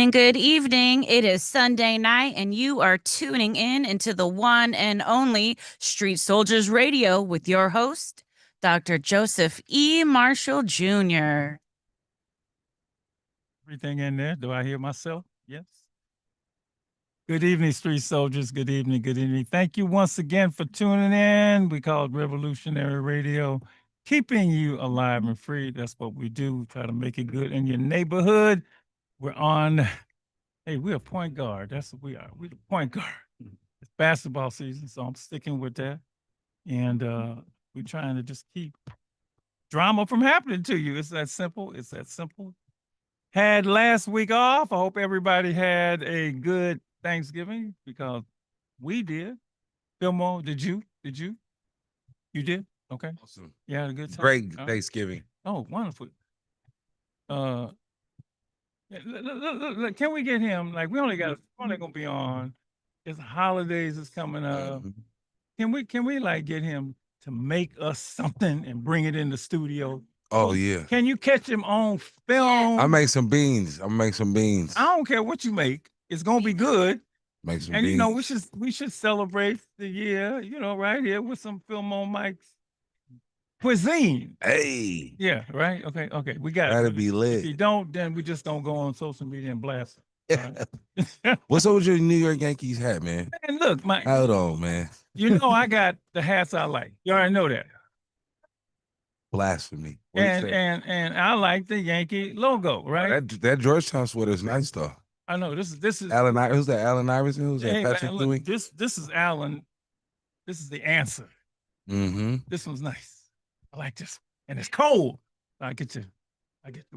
evening. Good evening. It is Sunday night, and you are tuning in into the one and only Street Soldiers Radio with your host, Dr. Joseph E. Marshall Jr. Everything in there. Do I hear myself? Yes. Good evening, Street Soldiers. Good evening. Good evening. Thank you once again for tuning in. We call it Revolutionary Radio, keeping you alive and free. That's what we do. We try to make it good in your neighborhood. We're on, hey, we're a point guard. That's what we are. We're the point guard. It's basketball season, so I'm sticking with that. And we're trying to just keep drama from happening to you. It's that simple. It's that simple. Had last week off. I hope everybody had a good Thanksgiving because we did. Filmo, did you? Did you? You did? Okay. Awesome. You had a good time? Great Thanksgiving. Oh, wonderful. Look, can we get him? Like, we're only gonna be on. It's holidays is coming up. Can we like get him to make us something and bring it in the studio? Oh yeah. Can you catch him on film? I make some beans. I'm make some beans. I don't care what you make. It's gonna be good. Make some And beans. you know, we should celebrate the year, you know, right here with some Film on Mike's cuisine. Hey. Yeah, right? Okay. We got That'd it. be If lit. you don't, then we just don't go on social media and blast it. Right? What's up with your New York Yankees hat, man? And look, Mike, Hold on, man. you know I got the hats I like. You already know that. Blasphemy. What you say? And I like the Yankee logo, right? That Georgetown sweater is nice though. I know this is Allen, who's that? Allen Iverson? Who's that? hey, Patrick man, look, Ewing? this is Allen. This is the answer. Mm-hmm. This one's nice. I like this. And it's cold. I get to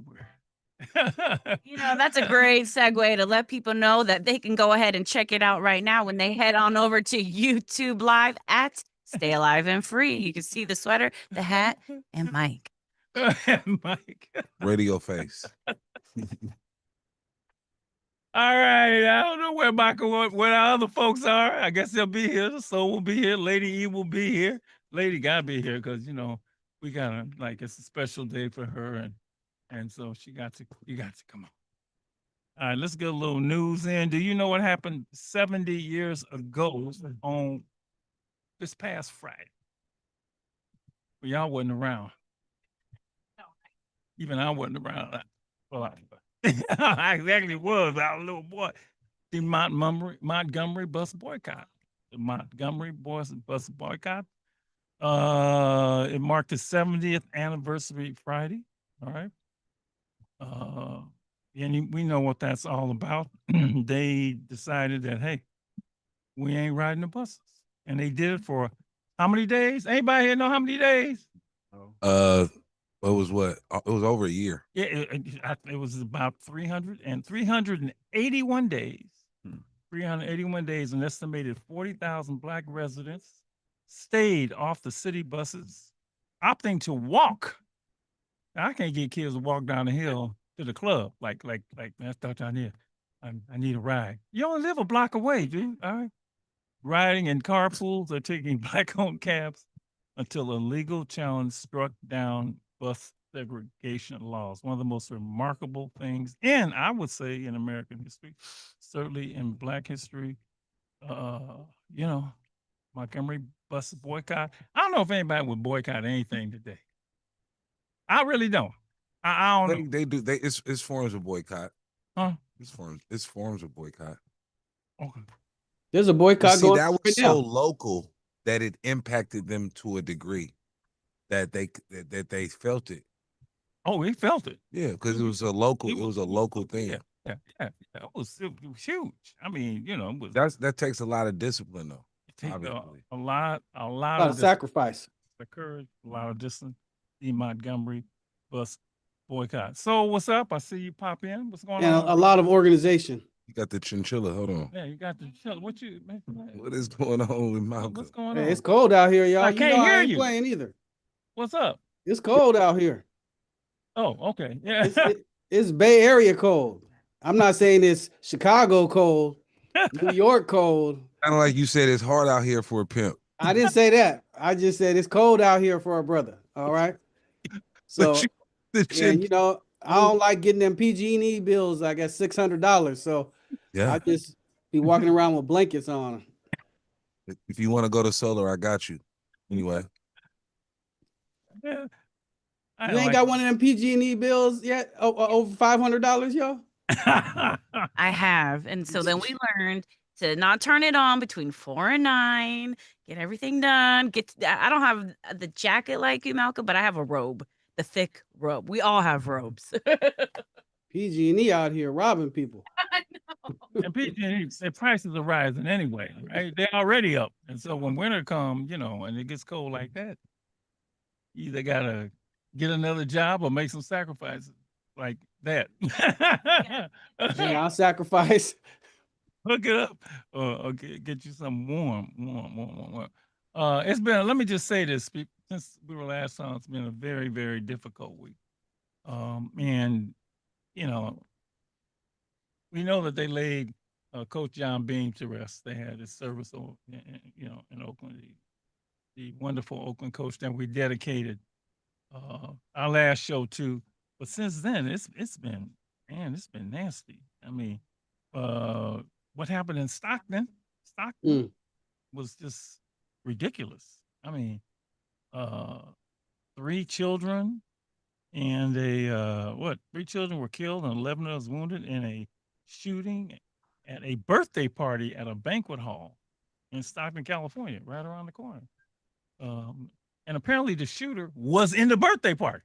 wear. You know, that's a great segue to let people know that they can go ahead and check it out right now when they head on over to YouTube Live at Stay Alive and Free. You can see the sweater, the hat, and Mike. Mike. Radio face. All right. I don't know where Michael, where our other folks are. I guess they'll be here. The Soul will be here. Lady E will be here. Lady gotta be here because, you know, we gotta, like, it's a special day for her. And so you got to come on. All right, let's get a little news in. Do you know what happened 70 years ago on this past Friday? Well, y'all wasn't around. Even I wasn't around. Well, I exactly was. I was a little boy. The Montgomery bus boycott. The Montgomery bus boycott. It marked the 70th anniversary Friday. All right. And we know what that's all about. They decided that, hey, we ain't riding the buses. And they did it for how many days? Anybody here know how many days? It was what? It was over a year. Yeah, it was about 381 days. 381 days, an estimated 40,000 Black residents stayed off the city buses, opting to walk. Now, I can't get kids to walk down the hill to the club like that's down here. I need a ride. You only live a block away, dude. All right. Riding in carpools or taking Black-owned cabs until a legal challenge struck down bus segregation laws. One of the most remarkable things, and I would say in American history, certainly in Black history. You know, Montgomery bus boycott. I don't know if anybody would boycott anything today. I really don't. I don't know. They do. It's forms of boycott. Huh? It's forms of boycott. Okay. There's a boycott going that on was right so now. local that it impacted them to a degree that they felt it. Oh, he felt it. Yeah, because it was a local thing. Yeah. It was huge. I mean, you know, That takes a lot of discipline though. it takes Obviously. a lot A lot of of sacrifice. the courage, a lot of distance. The Montgomery bus boycott. So what's up? I see you pop in. What's going And on? a lot of organization. You got the chinchilla. Hold on. Yeah, you got the chill. What you man, What is going on with Malcolm? what's going Hey, on? it's cold out here, y'all. I You can't know hear I ain't you. playing either. What's up? It's cold out here. Oh, okay. Yeah. It's Bay Area cold. I'm not saying it's Chicago cold, New York cold. Kind of like you said, it's hard out here for a pimp. I didn't say that. I just said it's cold out here for a brother. All right. So, The and you know, I don't like getting them PG&E bills. I got $600, so Yeah. I just be walking around with blankets on. If you want to go to solar, I got you. Anyway, Yeah, I You ain't like. got one of them PG&E bills yet? Over $500, yo? I have. And so then we learned to not turn it on between 4 and 9, get everything done. I don't have the jacket like you, Malcolm, but I have a robe, the thick robe. We all have robes. PG&E out here robbing people. And PG&E, their prices are rising anyway, right? They're already up. And so when winter comes, and it gets cold like that, you either gotta get another job or make some sacrifices like that. Yeah, I'll sacrifice. Hook it up or get you some warm. It's been, let me just say this, since we were last on, it's been a very, very difficult week. And, you know, we know that they laid Coach John Beam to rest. They had his service, in Oakland, the wonderful Oakland coach that we dedicated our last show to. But since then, it's been, man, it's been nasty. I mean, what happened in Stockton Mm. was just ridiculous. I mean, 3 children and three children were killed and 11 others wounded in a shooting at a birthday party at a banquet hall in Stockton, California, right around the corner. Um, and apparently the shooter was in the birthday party.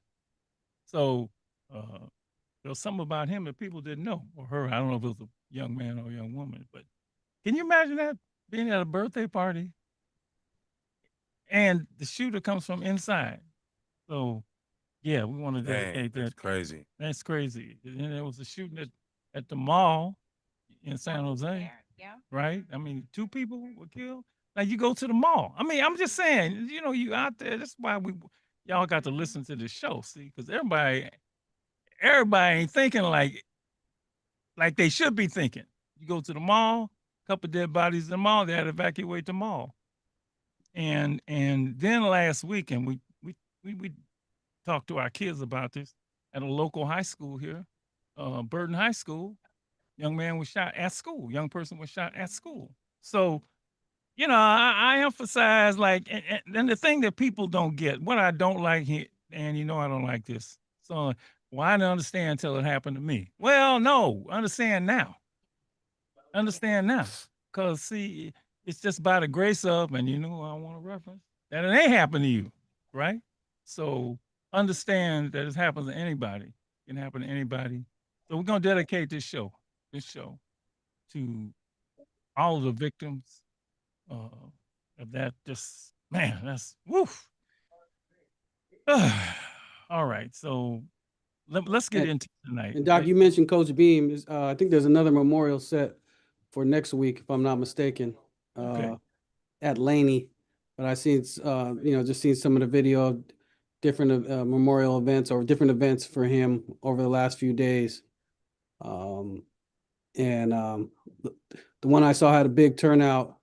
So there was something about him that people didn't know, or her. I don't know if it was a young man or a young woman, but can you imagine that, being at a birthday party and the shooter comes from inside? So yeah, we want to dedicate that's that. crazy. That's crazy. And then there was a shooting at the mall in San Jose, Yeah. right? I mean, 2 people were killed. Now you go to the mall. I mean, I'm just saying, you out there. That's why y'all got to listen to this show, see, because everybody ain't thinking like they should be thinking. You go to the mall, couple dead bodies in the mall, they had to evacuate the mall. And then last weekend we talked to our kids about this at a local high school here, Burton High School. Young man was shot at school. Young person was shot at school. So, I emphasize, like, and the thing that people don't get, what I don't like here, and I don't like this. So, well, I didn't understand until it happened to me. Well, no, understand now. Understand now. Because, see, it's just by the grace of, and I want to reference, that it ain't happened to you, right? So understand that it happens to anybody. It can happen to anybody. So we're going to dedicate this show to all of the victims of that. Just, man, that's, woof. All right. So let's get into tonight. And Doc, Okay? you mentioned Coach Beam. I think there's another memorial set for next week, if I'm not mistaken, Okay. at Laney. But I seen, just seen some of the video of different memorial events or different events for him over the last few days. And the one I saw had a big turnout,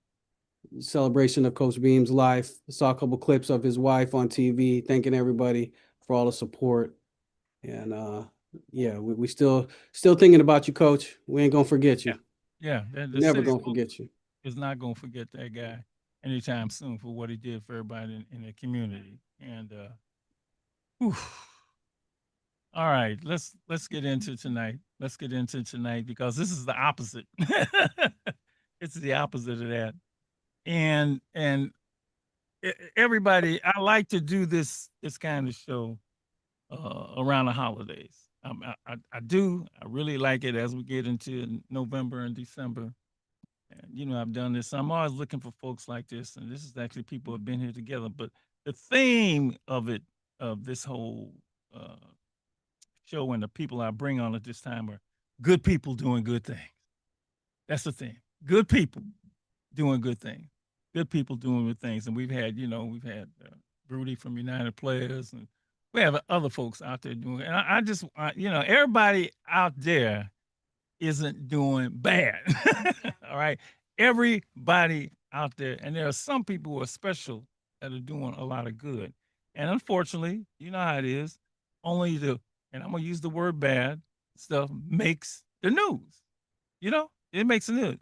celebration of Coach Beam's life. I saw a couple clips of his wife on TV thanking everybody for all the support. And yeah, we still thinking about you, Coach. We ain't gonna forget you. Yeah. The Never city gonna forget you. is not going to forget that guy anytime soon for what he did for everybody in the community. And whew. All right, let's get into tonight. Let's get into tonight because this is the opposite. It's the opposite of that. And everybody, I like to do this kind of show around the holidays. I do. I really like it as we get into November and December. And I've done this. I'm always looking for folks like this, and this is actually people who have been here together. But the theme of this whole show and the people I bring on at this time are good people doing good things. That's the thing. Good people doing good things. Good people doing good things. And we've had Rudy from United Players, and we have other folks out there doing. And I just, everybody out there isn't doing bad. All right. Everybody out there, and there are some people who are special that are doing a lot of good. And unfortunately, you know how it is, only the and I'm gonna use the word bad stuff, makes the news. You know, it makes the news.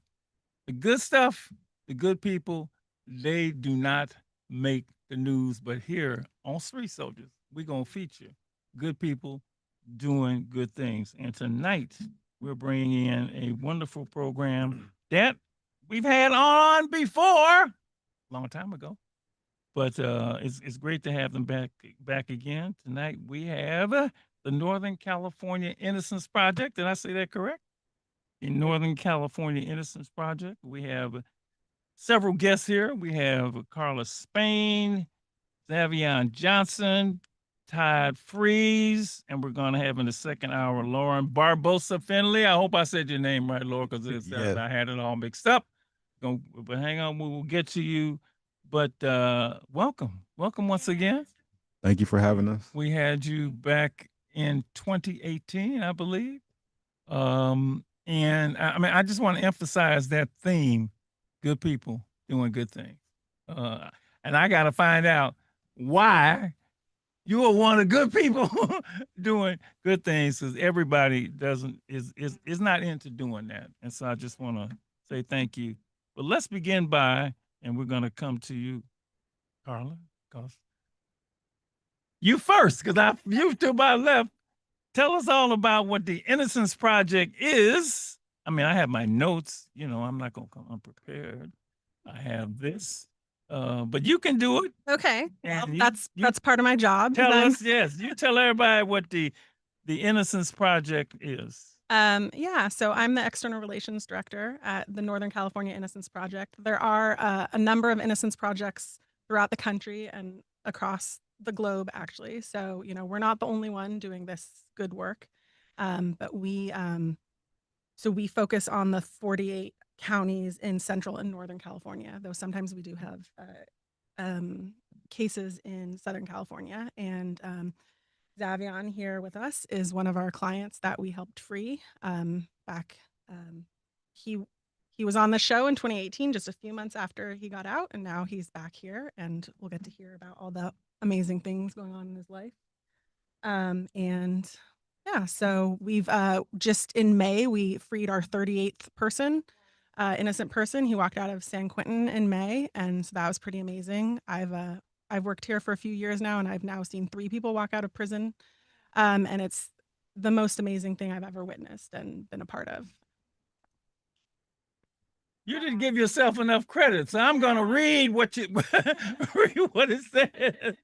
The good stuff, the good people, they do not make the news. But here on Street Soldiers, we're going to feature good people doing good things. And tonight, we're bringing in a wonderful program that we've had on before, a long time ago. But it's great to have them back again. Tonight, we have the Northern California Innocence Project. Did I say that correct? The Northern California Innocence Project. We have several guests here. We have Carla Spain, Zavion Johnson, Todd Freeze, and we're going to have in the second hour Lauren Barbosa Finley. I hope I said your name right, Laura, because Yeah. I had it all mixed up. But hang on, we will get to you. But welcome once again. Thank you for having us. We had you back in 2018, I believe. And I mean, I just want to emphasize that theme: good people doing good things. And I got to find out why you are one of the good people doing good things, because everybody doesn't is not into doing that. And so I just want to say thank you. But let's begin by, and we're going to come to you, Carla, because you first, because you to my left. Tell us all about what the Innocence Project is. I mean, I have my notes. You know, I'm not going to come unprepared. I have this, but you can do it. Okay. And Well, that's part of my job. Tell then. us, yes. You tell everybody what the Innocence Project is. Yeah, so I'm the external relations director at the Northern California Innocence Project. There are a number of innocence projects throughout the country and across the globe, actually. So, you know, we're not the only one doing this good work, but we focus on the 48 counties in Central and Northern California, though sometimes we do have cases in Southern California. And Zavion here with us is one of our clients that we helped free back. He was on the show in 2018, just a few months after he got out, and now he's back here, and we'll get to hear about all the amazing things going on in his life. And yeah, so we've just in May we freed our 38th person, innocent person. He walked out of San Quentin in May, and so that was pretty amazing. I've worked here for a few years now, and I've now seen 3 people walk out of prison. And it's the most amazing thing I've ever witnessed and been a part of. You didn't give yourself enough credit, so I'm gonna read what you read what it says.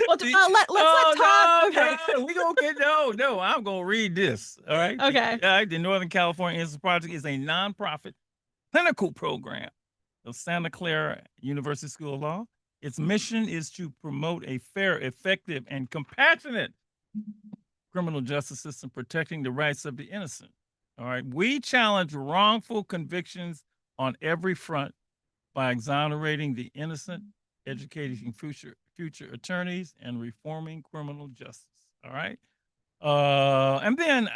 Well, let's talk. Okay. No, we gonna get no. I'm gonna read this. All right. Okay. All right. The Northern California Innocence Project is a nonprofit clinical program of Santa Clara University School of Law. Its mission is to promote a fair, effective, and compassionate criminal justice system protecting the rights of the innocent. All right. We challenge wrongful convictions on every front by exonerating the innocent, educating future attorneys, and reforming criminal justice. All right. And then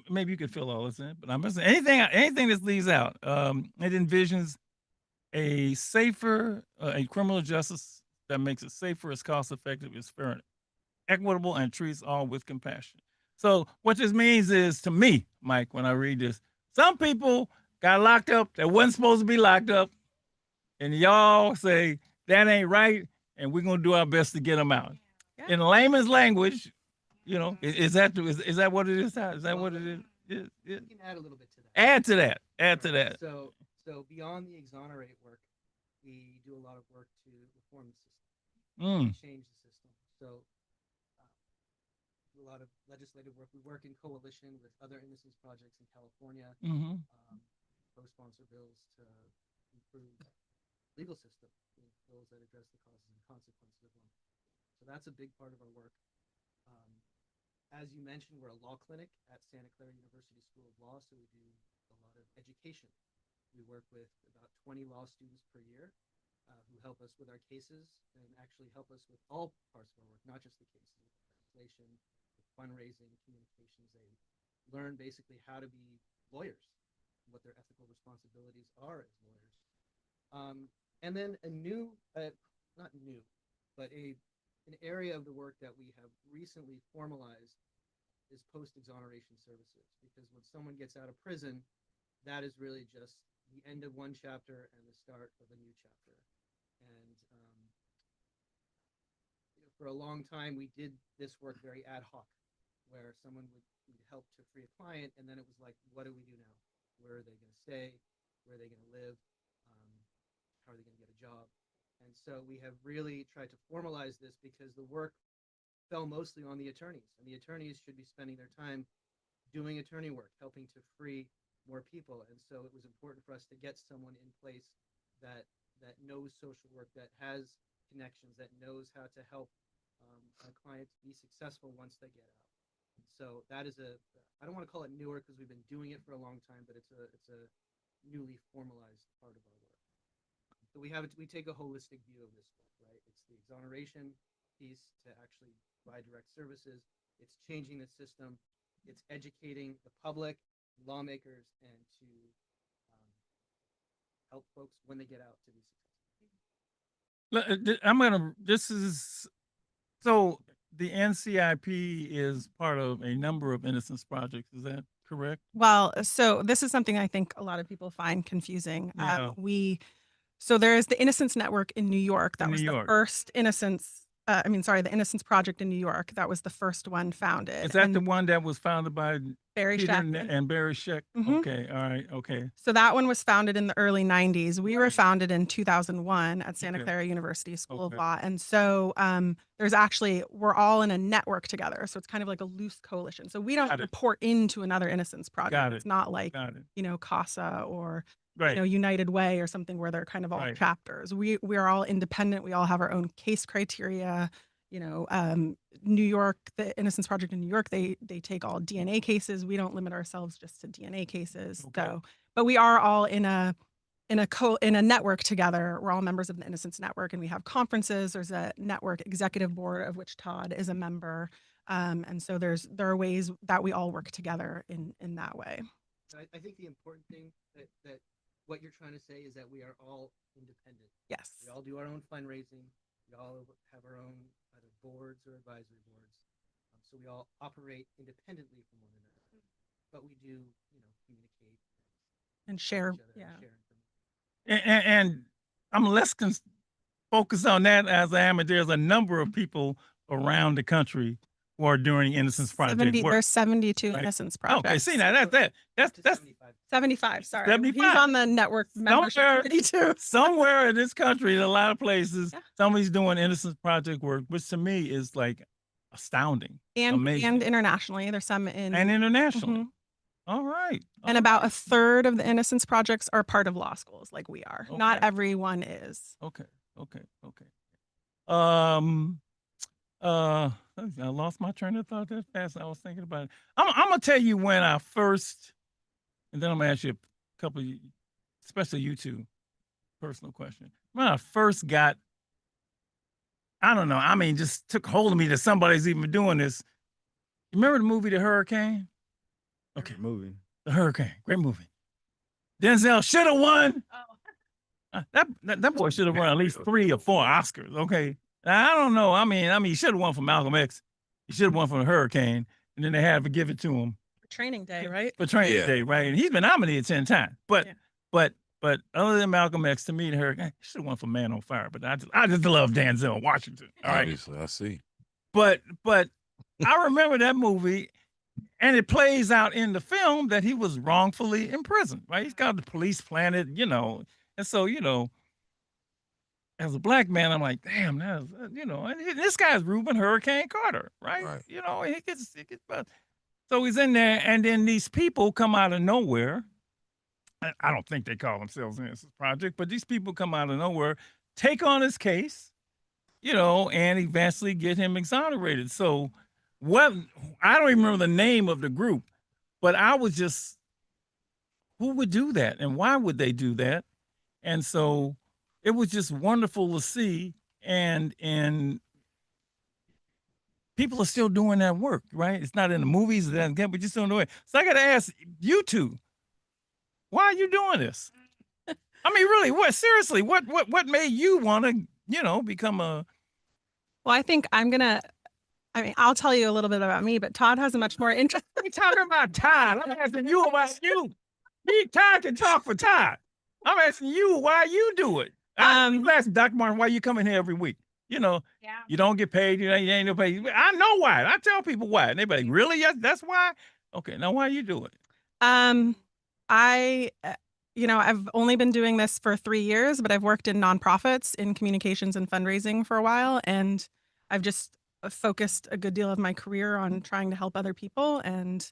maybe you could fill all this in, but I'm missing anything that leaves out. It envisions a safer, a criminal justice that makes it safer, is cost effective, is fair and equitable, and treats all with compassion. So what this means is, to me, Mike, when I read this, some people got locked up that wasn't supposed to be locked up, and y'all say that ain't right, and we're gonna do our best to get them out. Yeah. In layman's language, you know, is that what it is? Is that what it is? We can add a little bit to that. Add to that. Right. So beyond the exonerate work, we do a lot of work to reform the system, change the system. So a lot of legislative work. We work in coalition with other innocence projects in California, co-sponsor bills to improve legal system, bills that address the causes and consequences of them. So that's a big part of our work. As you mentioned, we're a law clinic at Santa Clara University School of Law, so we do a lot of education. We work with about 20 law students per year who help us with our cases and actually help us with all parts of our work, not just the cases, translation, fundraising, communications. They learn basically how to be lawyers, what their ethical responsibilities are as lawyers. And then a new, not new, but an area of the work that we have recently formalized is post exoneration services, because when someone gets out of prison, that is really just the end of one chapter and the start of a new chapter. And for a long time, we did this work very ad hoc, where someone would need help to free a client, and then it was like, what do we do now? Where are they going to stay? Where are they going to live? How are they going to get a job? And so we have really tried to formalize this, because the work fell mostly on the attorneys, and the attorneys should be spending their time doing attorney work, helping to free more people. And so it was important for us to get someone in place that knows social work, that has connections, that knows how to help a client be successful once they get out. So that is I don't want to call it newer, because we've been doing it for a long time, but it's a newly formalized part of our work. So we take a holistic view of this work, right? It's the exoneration piece to actually provide direct services. It's changing the system. It's educating the public, lawmakers, and to help folks when they get out to be successful. This is, so the NCIP is part of a number of Innocence projects. Is that correct? Well, so this is something I think a lot of people find confusing. Yeah. So there is the Innocence Network in New York. That In was New the York. first Innocence. The Innocence Project in New York. That was the first one founded. Is that And the one that was founded by Barry Peter Shackman. and Barry Scheck? Mhm. Okay, all right, okay. So that one was founded in the early 90s. We were Right. founded in 2001 at Santa Okay. Clara University School of Okay. Law. And so we're all in a network together. So it's kind of like a loose coalition. So we don't Got it. report into another Innocence Project. Got It's it. not like, Got it. CASA or Right. United Way or something where they're kind of all Right. chapters. We are all independent. We all have our own case criteria. New York, the Innocence Project in New York, they take all DNA cases. We don't limit ourselves just to DNA cases. Okay. So, but we are all in a network together. We're all members of the Innocence Network, and we have conferences. There's a network executive board of which Todd is a member. And so there are ways that we all work together in that way. I think the important thing that what you're trying to say is that we are all independent. Yes. We all do our own fundraising. We all have our own either boards or advisory boards. So we all operate independently from one another, but we do, communicate And with share. each other Yeah. and share information. And I'm less focused on that as I am. There's a number of people around the country who are doing Innocence Project work. There's 72 Right. Innocence Projects. Okay, see now Up to that's 75. 75. Sorry. 75. He's on the network membership Somewhere- committee too. somewhere in this country, in a lot of places, Yeah. somebody's doing Innocence Project work, which to me is like astounding And amazing. internationally, there's some in and internationally. Mhm. All right. And about a third of the Innocence Projects are part of law schools, like we are. Not Okay. everyone is. Okay. I lost my train of thought that fast. I was thinking about it. I'm gonna tell you when I first, and then I'm gonna ask you a couple, especially you two, personal question. When I first got, I don't know. I mean, just took hold of me that somebody's even doing this. You remember the movie The Hurricane? Okay, movie. The Hurricane, great movie. Denzel should have won. That boy should have won at least 3 or 4 Oscars. Okay, now, I don't know. I mean, he should have won for Malcolm X. He should have won for The Hurricane, and then they had to give it to him Training day, right? for Training Yeah. Day, right? And he's been nominated 10 times. But Yeah. but other than Malcolm X, to me, The Hurricane, he should have won for Man on Fire. But I just love Denzel Washington. All right, Obviously, I see. but I remember that movie. And it plays out in the film that he was wrongfully imprisoned, right? He's got the police planted, And so, as a black man, I'm like, damn, that's, and this guy's Reuben Hurricane Carter, right? Right. He gets, so he's in there, and then these people come out of nowhere. I don't think they call themselves Innocence Project, but these people come out of nowhere, take on his case, and eventually get him exonerated. So, I don't even remember the name of the group, but I was just, who would do that and why would they do that? And so it was just wonderful to see, and people are still doing that work, right? It's not in the movies, but just still doing it. So I got to ask you two, why are you doing this? I mean, really, seriously, what made you want to, become a... Well, I think I'm going to I mean, I'll tell you a little bit about me, but Todd has a much more interesting. We talking about Todd. I'm asking you about you. Todd can talk for Todd. I'm asking you why you do it. I'm asking Dr. Martin why you come in here every week. You know, Yeah. you don't get paid. You ain't no pay. I know why. I tell people why. And they be like, really? Yes, that's why. Okay, now why you do it? I, I've only been doing this for 3 years, but I've worked in nonprofits in communications and fundraising for a while, and I've just focused a good deal of my career on trying to help other people, and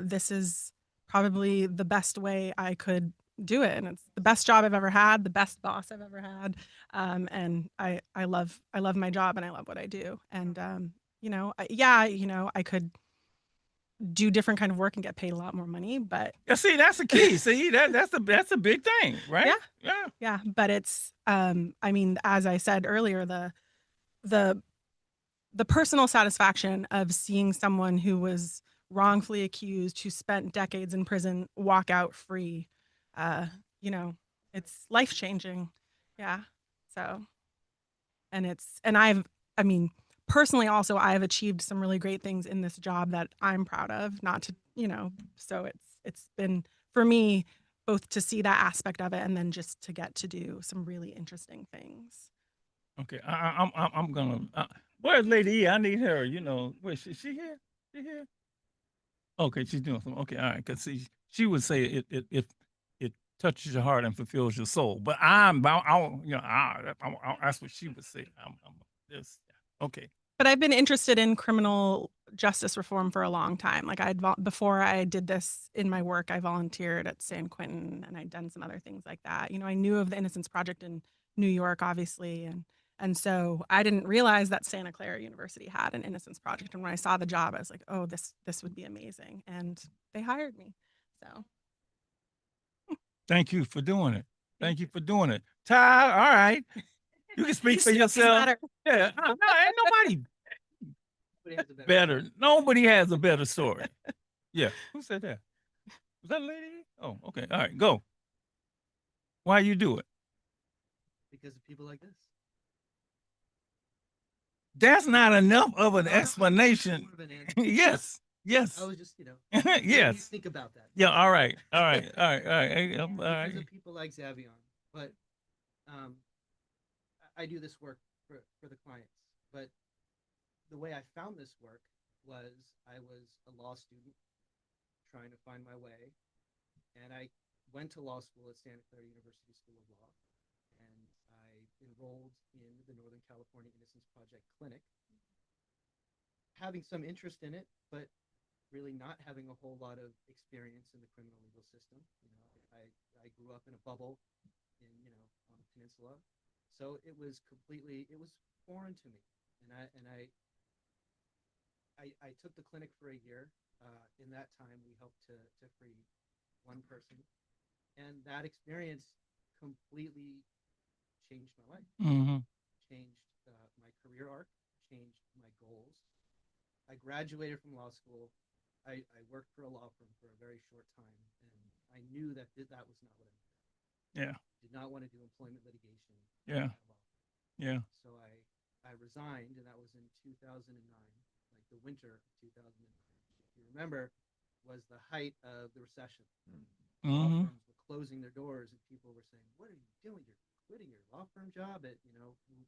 this is probably the best way I could do it, and it's the best job I've ever had, the best boss I've ever had, and I love my job and I love what I do, and I could do different kind of work and get paid a lot more money, but Yeah, see, that's the key. See, that's a big thing, right? yeah, but it's I mean, as I said earlier, the personal satisfaction of seeing someone who was wrongfully accused, who spent decades in prison, walk out free, uh, it's life changing. Yeah. So, I mean, personally also, I've achieved some really great things in this job that I'm proud of, not to, so it's been for me both to see that aspect of it and then just to get to do some really interesting things. Okay, I'm gonna. Where's Lady E? I need her. You know, wait, she here? She here? Okay, she's doing something. Okay, all right. Cause see, she would say it touches your heart and fulfills your soul. But that's what she would say. I'm this. Okay. But I've been interested in criminal justice reform for a long time. Like before I did this in my work, I volunteered at San Quentin and I'd done some other things like that. I knew of the Innocence Project in New York, obviously, and so I didn't realize that Santa Clara University had an Innocence Project. And when I saw the job, I was like, oh, this would be amazing. And they hired me. So Thank you for doing it. Thank you for doing it. Ty, all right. You can speak for yourself. Yeah, no, ain't nobody Nobody has a better. Nobody has a better story. Yeah. Who said that? Was that a lady? Oh, okay. All right, go. Why you do it? because of people like this. That's not enough of an explanation. More of an answer. Yes. Yes. I was just, letting you Yes. think about that. Yeah. All right. All right. All right. All right. Hey, all Because right. of people like Xavion. But I do this work for the clients. But the way I found this work was I was a law student trying to find my way. And I went to law school at Santa Clara University School of Law. And I enrolled in the Northern California Innocence Project Clinic, having some interest in it, but really not having a whole lot of experience in the criminal legal system. I grew up in a bubble in, on the peninsula. So it was foreign to me. And I took the clinic for a year. In that time, we helped to free one person. And that experience completely changed my life, changed my career arc, changed my goals. I graduated from law school. I worked for a law firm for a very short time, and I knew that that was not what I wanted. Yeah. Did not want to do employment litigation. Yeah. Yeah. So I resigned, and that was in 2009, like the winter of 2009. If you remember, was the height of the recession. Law firms were closing their doors, and people were saying, "What are you doing? You're quitting your law firm job at,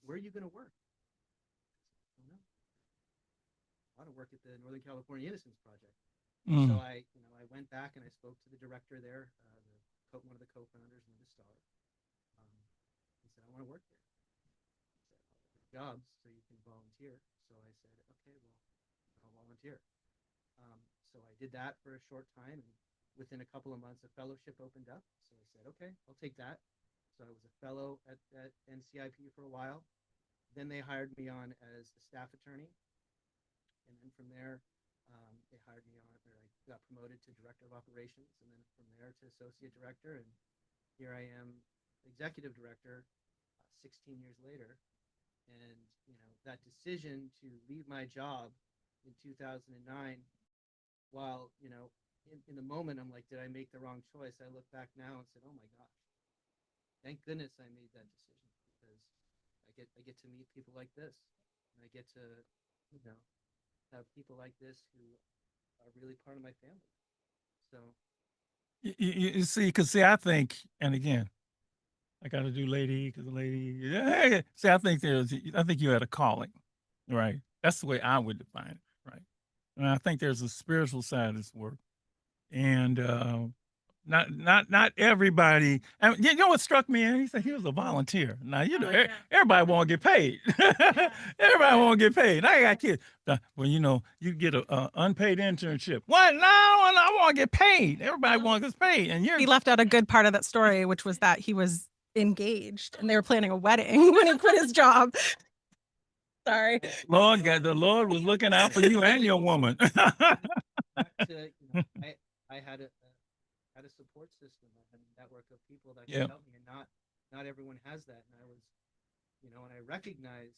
where are you going to work?" I don't know. I want to work at the Northern California Innocence Project. So I went back and I spoke to the director there, one of the co-founders, Linda Starr. He said, "I want to work there." I said, "Jobs, so you can volunteer." So I said, "Okay, well, I'll volunteer." So I did that for a short time, and within a couple of months, a fellowship opened up. So I said, "Okay, I'll take that." So I was a fellow at NCIP for a while. Then they hired me on as a staff attorney. And then from there, they hired me on, or I got promoted to director of operations, and then from there to associate director. And here I am, executive director, 16 years later. And that decision to leave my job in 2009, while in the moment I'm like, did I make the wrong choice? I look back now and said, oh my gosh, thank goodness I made that decision, because I get to meet people like this, and I get to have people like this who are really part of my family. So You see, because see, I think, and again, I got to do lady because the lady. Yeah, see, I think you had a calling, right? That's the way I would define it, right? And I think there's a spiritual side of this work, and not everybody. And you know what struck me? He said he was a volunteer. Now you know everybody won't get paid. Everybody won't get paid. I got kids. Well, you know, you get a unpaid internship. What? No, I want to get paid. Everybody wants to get paid, and you're He left out a good part of that story, which was that he was engaged and they were planning a wedding when he quit his job. Sorry. Lord God, the Lord was looking out for you and your woman. back to, you know, I had a support system. I had a network of people that could Yeah. help me, and not everyone has that. And I was, you know, and I recognize,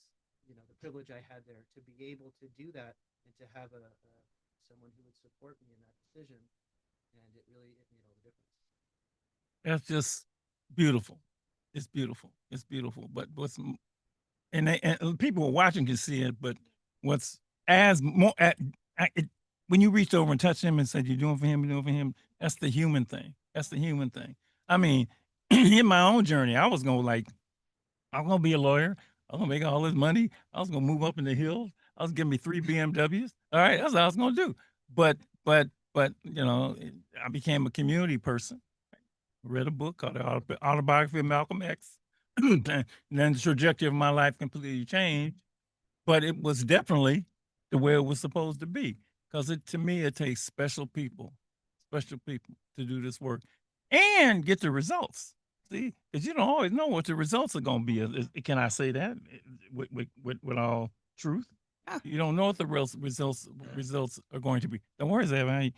you know, the privilege I had there to be able to do that and to have someone who would support me in that decision, and it made all the difference. That's just beautiful. It's beautiful. It's beautiful. But and people watching can see it. But what's as more when you reached over and touched him and said you're doing for him, you're doing for him. That's the human thing. That's the human thing. I mean, in my own journey, I was I'm gonna be a lawyer. I'm gonna make all this money. I was gonna move up in the hills. I was giving me 3 BMWs. All right, that's what I was gonna do. But you know, I became a community person. Read a book called The Autobiography of Malcolm X. And then the trajectory of my life completely changed. But it was definitely the way it was supposed to be. Because to me, it takes special people to do this work and get the results. See, because you don't always know what the results are going to be. Can I say that with all truth? Yeah. You don't know what the results are going to be. Don't worry, Zab. I'm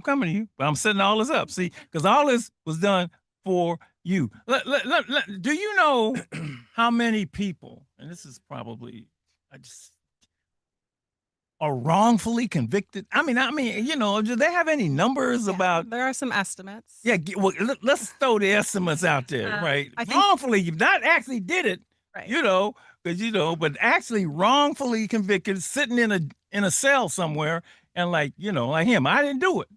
coming to you, but I'm setting all this up. See, because all this was done for you. Do you know how many people, and this is probably, are wrongfully convicted? I mean, you know, do they have any numbers Yeah, about? there are some estimates. Yeah, well, let's throw the estimates out there, right? I think- Wrongfully, you've not actually did it, Right. you know, because but actually wrongfully convicted, sitting in a cell somewhere, and like him, I didn't do it.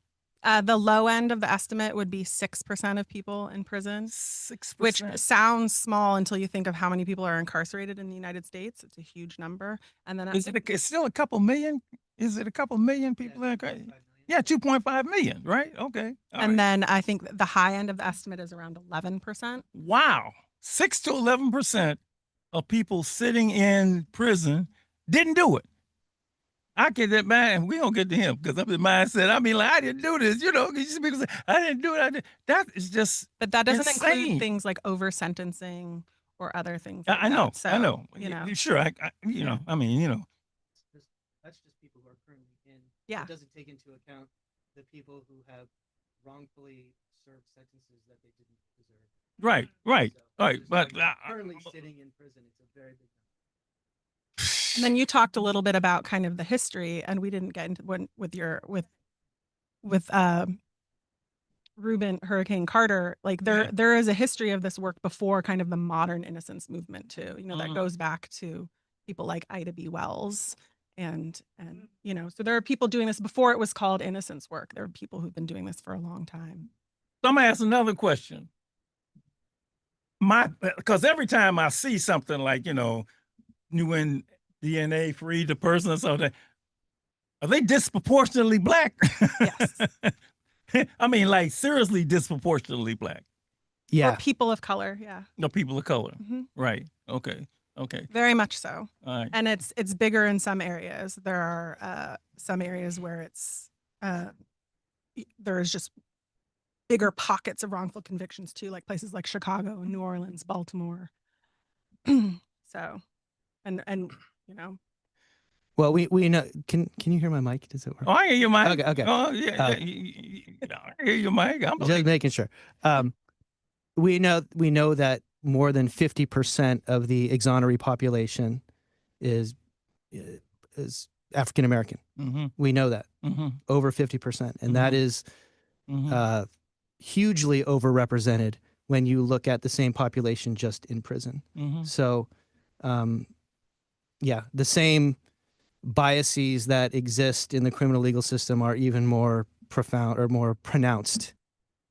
The low end of the estimate would be 6% of people in prison, 6%. which sounds small until you think of how many people are incarcerated in the United States. It's a huge number. And then It's still a couple million? Is it a couple million people in crazy? Yeah, 2.5 million, right? Okay. All right. then I think the high end of the estimate is around 11%. Wow. 6 to 11% of people sitting in prison didn't do it. I get that man, and we don't get to him because I'm in mindset. I mean, like, I didn't do this, you know, because people say, I didn't do it. That is just, But that doesn't insane. include things like over sentencing or other things. I Like know, that. So, I know. You know, Sure, I mean, That's just people who are currently in. Yeah. It doesn't take into account the people who have wrongfully served sentences that they didn't deserve. right. Just But like currently sitting in prison, it's a very big number. and then you talked a little bit about kind of the history, and we didn't get into with Reuben Hurricane Carter. Like there is a history of this work before kind of the modern innocence movement too. You know, that goes back to people like Ida B. Wells and you know, so there are people doing this before it was called innocence work. There are people who've been doing this for a long time. So I'm gonna ask another question. Because every time I see something like, new in DNA free the person or something, are they disproportionately black? Yes. I mean, like seriously disproportionately black. Or people of color. Yeah. No, people of color. Mhm. Right. Okay. Very much so. All right. And it's bigger in some areas. There are some areas where it's there is just bigger pockets of wrongful convictions too, like places like Chicago and New Orleans, Baltimore. So, and you know, Well, we know. Can you hear my mic? Does it work? Oh, I hear your mic. Okay. Oh, yeah. I hear your mic. I'm Just making sure. We know that more than 50% of the exoneree population is African American. Mm-hmm. We know that over 50%, and that is hugely overrepresented when you look at the same population just in prison. So, yeah, the same biases that exist in the criminal legal system are even more profound or more pronounced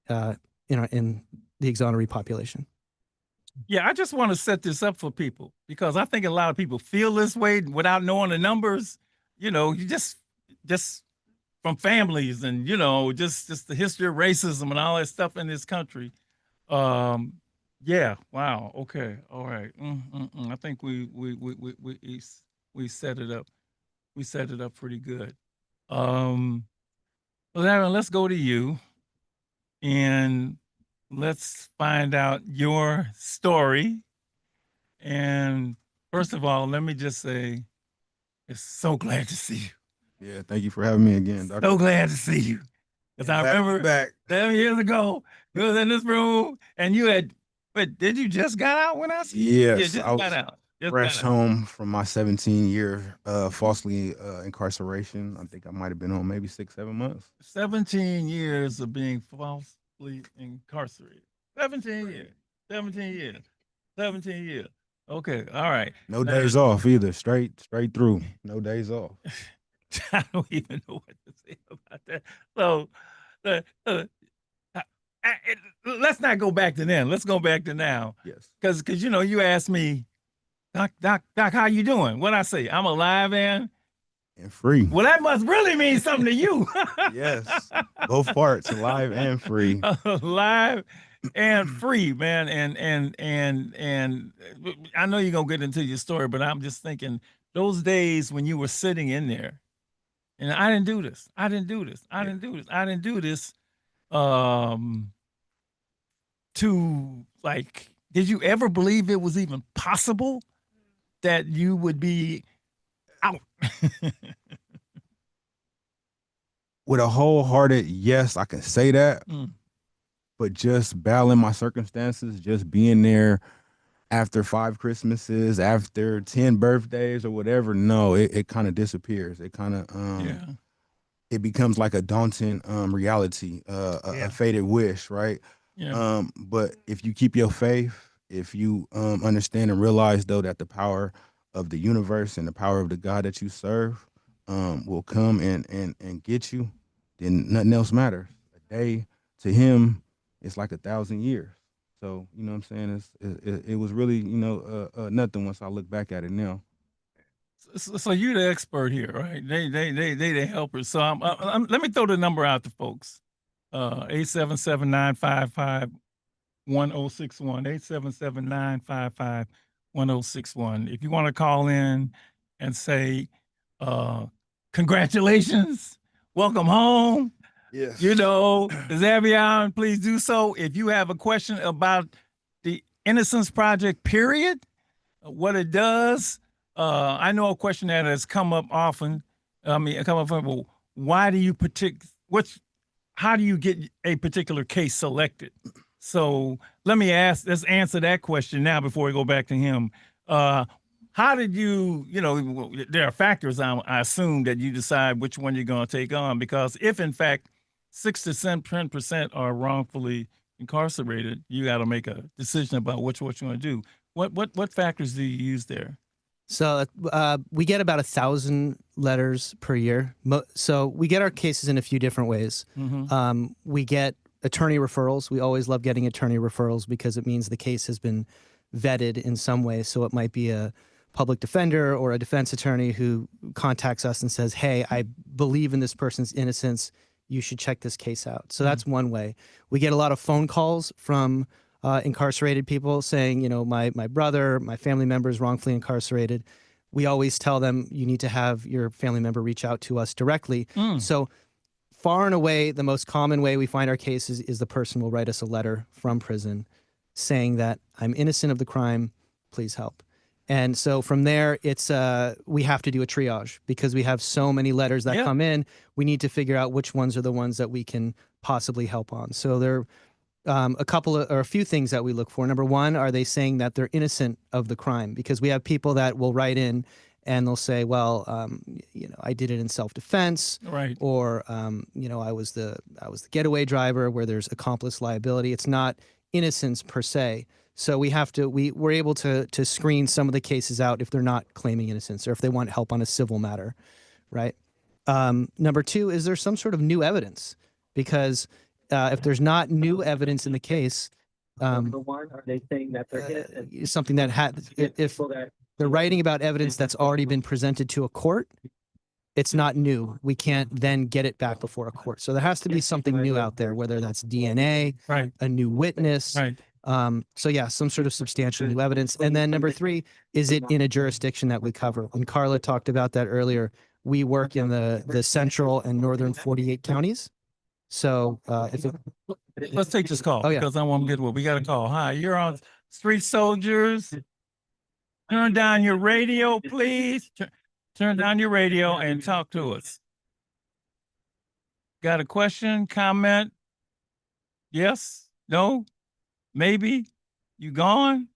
in the exoneree population. Yeah, I just want to set this up for people because I think a lot of people feel this way without knowing the numbers. You know, you just from families and just the history of racism and all that stuff in this country. Yeah, wow, okay, all right. I think we set it up. We set it up pretty good. Well, Aaron, let's go to you and let's find out your story. And first of all, let me just say, it's so glad to see you. Yeah, thank you for having me again, Doctor. So glad to see you. Because I remember back. 7 years ago, you was in this room and you had, but did you just got out when I see you? Yeah, Yes, just I was got out. Just fresh got out. home from my 17-year falsely incarceration. I think I might have been home maybe 6-7 months. 17 years of being falsely incarcerated. 17 years. 17 years. 17 years. Okay, all right. No days off either. Straight through. No days off. I don't even know what to say about that. So, let's not go back to then. Let's go back to now. Yes. Because you asked me, Doc, how you doing? What I say? I'm alive and free. Well, that must really mean something to you. Yes. Both parts, alive and free. Alive and free, man. And I know you're gonna get into your story, but I'm just thinking those days when you were sitting in there, and I didn't do this. I didn't do this. I didn't do this. I didn't do this. To like, did you ever believe it was even possible that you would be out? With a wholehearted yes, I can say that. But just battling my circumstances, just being there after 5 Christmases, after 10 birthdays or whatever, no, it kind of disappears. It kind of it becomes like a daunting reality, a faded wish, right? Yeah. But if you keep your faith, if you understand and realize though that the power of the universe and the power of the God that you serve will come and get you, then nothing else matters. A day to him is like 1,000 years. So you know what I'm saying? It was really nothing once I look back at it now. So you're the expert here, right? They the helpers. So let me throw the number out to folks. 877-955-1061. 877-955-1061. If you want to call in and say, congratulations, welcome home. Yes. Xavier, please do so. If you have a question about the Innocence Project, period, what it does, I know a question that has come up often. Well, why do you how do you get a particular case selected? So let's answer that question now before we go back to him. How did you, there are factors I assume that you decide which one you're going to take on, because if in fact 6 to 10% are wrongfully incarcerated, you got to make a decision about what you're going to do. What factors do you use there? So we get about 1,000 letters per year. So we get our cases in a few different ways. We get attorney referrals. We always love getting attorney referrals because it means the case has been vetted in some way. So it might be a public defender or a defense attorney who contacts us and says, hey, I believe in this person's innocence. You should check this case out. So that's one way. We get a lot of phone calls from incarcerated people saying, my brother, my family member is wrongfully incarcerated. We always tell them you need to have your family member reach out to us directly. So far and away, the most common way we find our cases is the person will write us a letter from prison saying that I'm innocent of the crime, please help. And so from there, it's we have to do a triage because we have so many letters that come in. We need to figure out which ones are the ones that we can possibly help on. So there are a few things that we look for. Number one, are they saying that they're innocent of the crime? Because we have people that will write in and they'll say, well, I did it in self-defense, right? Or I was the getaway driver, where there's accomplice liability. It's not innocence per se. So we're able to screen some of the cases out if they're not claiming innocence or if they want help on a civil matter, right? Number two, is there some sort of new evidence? Because if there's not new evidence in the case, Number one, are they saying that they're innocent? something that if they're writing about evidence that's already been presented to a court, it's not new. We can't then get it back before a court. So there has to be something new out there, whether that's DNA, Right. a new witness. Right. So yeah, some sort of substantial new evidence. And then number three, is it in a jurisdiction that we cover? And Carla talked about that earlier. We work in the central and northern 48 counties. So if it, Let's take this call Oh, yeah. because I want to get what we got a call. Hi, you're on Street Soldiers. Turn down your radio, please. Turn down your radio and talk to us. Got a question, comment? Yes? No? Maybe? You gone?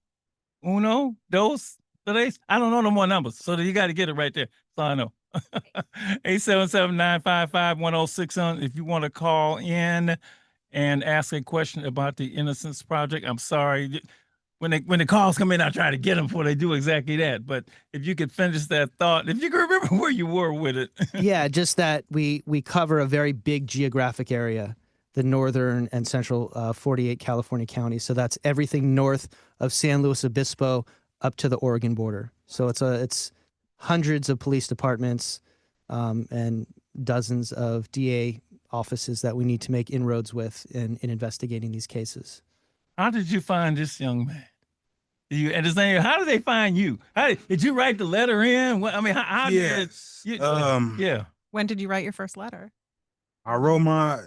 Uno? Dos? Tres? I don't know no more numbers, so you got to get it right there. So I know. 877-955-1061. If you want to call in and ask a question about the Innocence Project, I'm sorry. When the calls come in, I try to get them before they do exactly that. But if you could finish that thought, if you can remember where you were with it. yeah, just that we cover a very big geographic area, the northern and central 48 California counties. So that's everything north of San Luis Obispo up to the Oregon border. So it's hundreds of police departments and dozens of DA offices that we need to make inroads with in investigating these cases. How did you find this young man? And his name, how did they find you? Did you write the letter in? What, I mean, how Yes. did you? Yeah. When did you write your first letter? I wrote my,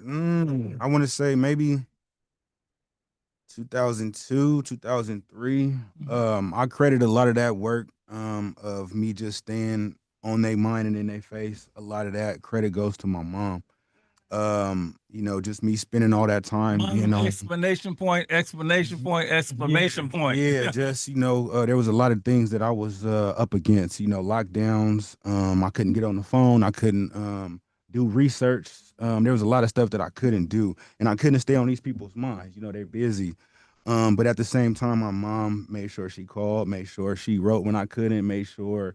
I want to say maybe 2002, 2003. I credit a lot of that work of me just staying on their mind and in their face. A lot of that credit goes to my mom. You know, just me spending all that time, you know. Explanation point. Yeah, just, you know, there was a lot of things that I was up against, you know, lockdowns. I couldn't get on the phone. I couldn't do research. There was a lot of stuff that I couldn't do, and I couldn't stay on these people's minds. You know, they're busy. But at the same time, my mom made sure she called, made sure she wrote when I couldn't, made sure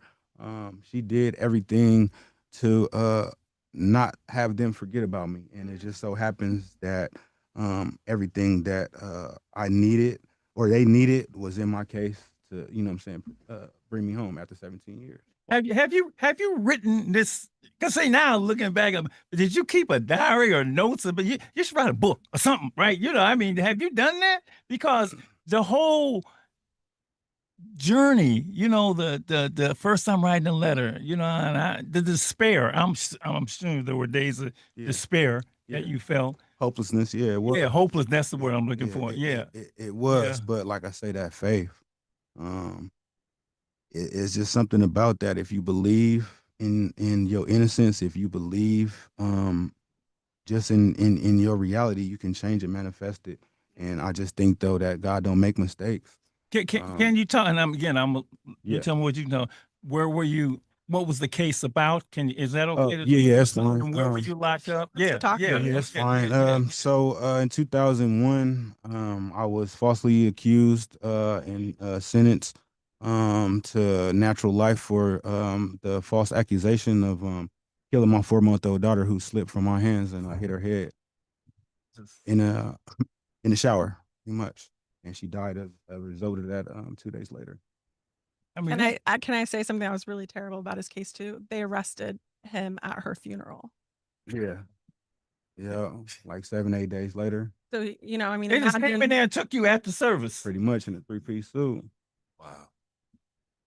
she did everything to not have them forget about me. And it just so happens that everything that I needed or they needed was in my case to, you know what I'm saying, bring me home after 17 years. Have you written this? Cause say now looking back, did you keep a diary or notes? But you should write a book or something, right? You know, I mean, have you done that? Because the whole journey, you know, the first time writing a letter, you know, and the despair. I'm sure there were days of despair that you felt. Hopelessness, yeah. It was. Yeah, hopeless. That's the word I'm looking for. It was, Yeah. but like I say, that faith. It's just something about that. If you believe in your innocence, if you believe just in your reality, you can change it, manifest it. And I just think though that God don't make mistakes. Can you talk? And you Yeah. tell me what you know. Where were you? What was the case about? Is that okay? Yeah, that's fine. And where were you locked up? Let's talk yeah, about it. That's fine. So in 2001, I was falsely accused and sentenced to natural life for the false accusation of killing my 4-month-old daughter who slipped from my hands and I hit her head in the shower, pretty much, and she died as a result of that 2 days later. I mean, Can I say something that was really terrible about his case too? They arrested him at her funeral. Yeah, like 7-8 days later, So you know, I mean, they just came imagine- in there and took you after service. pretty much in a 3-piece suit. Wow.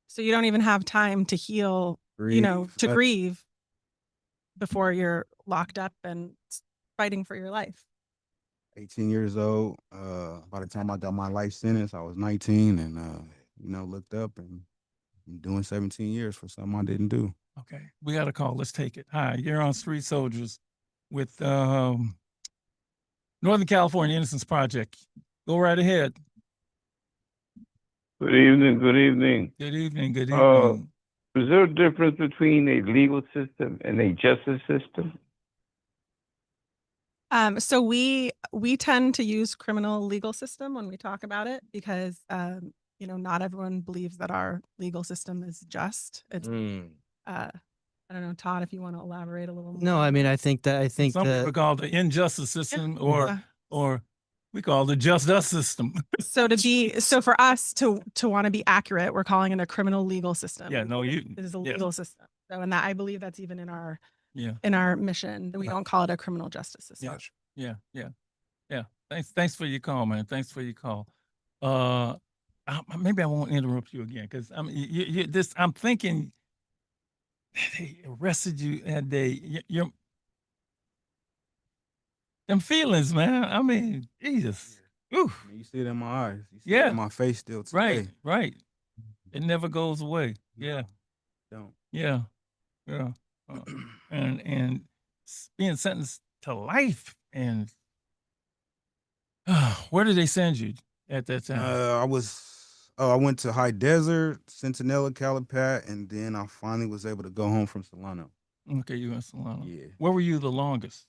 so you don't even have time to heal, you know, to grieve before you're locked up and fighting for your life. 18 years old. By the time I got my life sentence, I was 19 and, you know, looked up and I'm doing 17 years for something I didn't do. Okay, we got a call. Let's take it. Hi, you're on Street Soldiers with Northern California Innocence Project. Go right ahead. Good evening. Good evening. Good evening. Good evening. Is there a difference between a legal system and a justice system? So we tend to use criminal legal system when we talk about it because not everyone believes that our legal system is just. It's I don't know, Todd, if you want to elaborate a little more. No, I mean, I think Some people call it the injustice system, or we call it the just us system. So for us to want to be accurate, we're calling it a criminal legal system. Yeah, no, it is a legal system. So, and that I believe that's even in our mission. We don't call it a criminal justice system. Yeah. Thanks for your call, man. Thanks for your call. Maybe I won't interrupt you again because I'm thinking they arrested you and them feelings, man. I mean, Jesus. Oof. I mean, you see it in my eyes. You see Yeah. it in my face still today. Right. It never goes away. Yeah. Don't. Yeah. And being sentenced to life. And where did they send you at that time? I went to High Desert, Centinela, Calipat, and then I finally was able to go home from Solano. Okay, you in Solano. Yeah. Where were you the longest?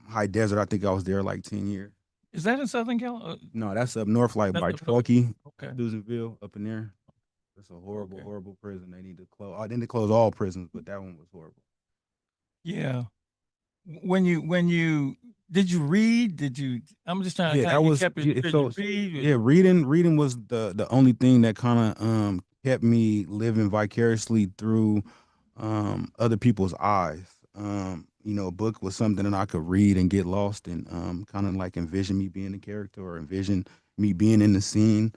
High Desert, I think I was there like 10 years. Is that in Southern California? No, that's up north, like That's by up north. Truckee, Okay. Susanville, up in there. It's a horrible, Okay. horrible prison. They need to close. I didn't close all prisons, but that one was horrible. Yeah. When you did you read? I'm just trying to That was reading was the only thing that kind of kept me living vicariously through other people's eyes. A book was something that I could read and get lost and kind of like envision me being a character or envision me being in the scene.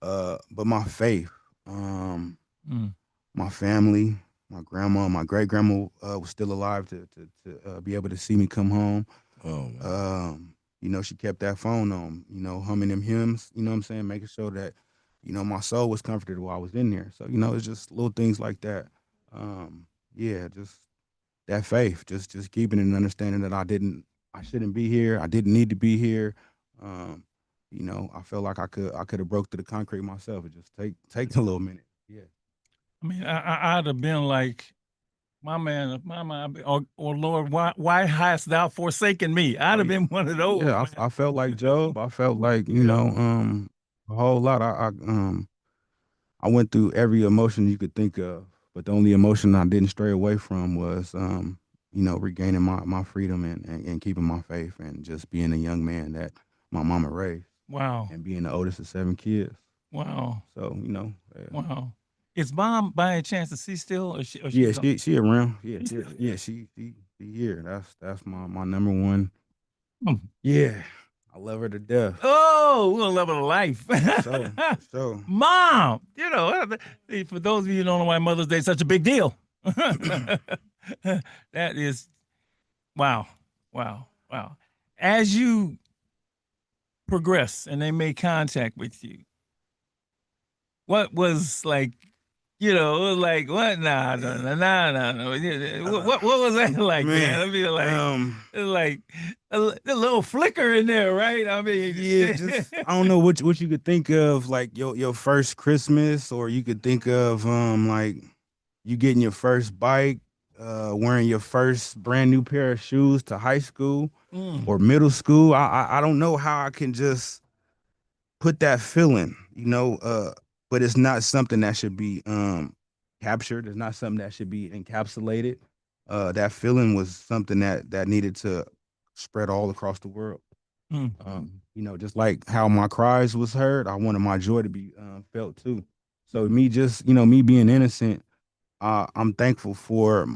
But my faith, my family, my grandma, my great grandma was still alive to be able to see me come home. Oh, man. She kept that phone on, humming them hymns, you know what I'm saying, making sure that, my soul was comforted while I was in there. So, it's just little things like that. Just that faith, just keeping it and understanding that I shouldn't be here. I didn't need to be here. I felt like I could have broke through the concrete myself. It just take a little minute. Yeah. I mean, I'd have been like, my man, or Lord, why hast thou forsaken me? I'd have been one of those. Yeah, I felt like Job. I felt like, a whole lot. I went through every emotion you could think of, but the only emotion I didn't stray away from was, regaining my freedom and keeping my faith and just being a young man that my mama raised. Wow. And being the oldest of 7 kids. Wow. So, Wow. Is Mom by a chance to see still? Or she she around. Yeah, she here. That's my number one. Yeah. I love her to death. Oh, we're gonna love her to life. So Mom, for those of you who don't know why Mother's Day is such a big deal. That is wow. As you progress and they made contact with you, what was like, it was like, what? Nah. What was that like, man? I mean, like, it's like a little flicker in there, right? I mean, just I don't know what you could think of, like your first Christmas, or you could think of like you getting your first bike, wearing your first brand new pair of shoes to high school or middle school. I don't know how I can just put that feeling, but it's not something that should be captured. It's not something that should be encapsulated. That feeling was something that needed to spread all across the world. Just like how my cries was heard, I wanted my joy to be felt too. So me being innocent, I'm thankful for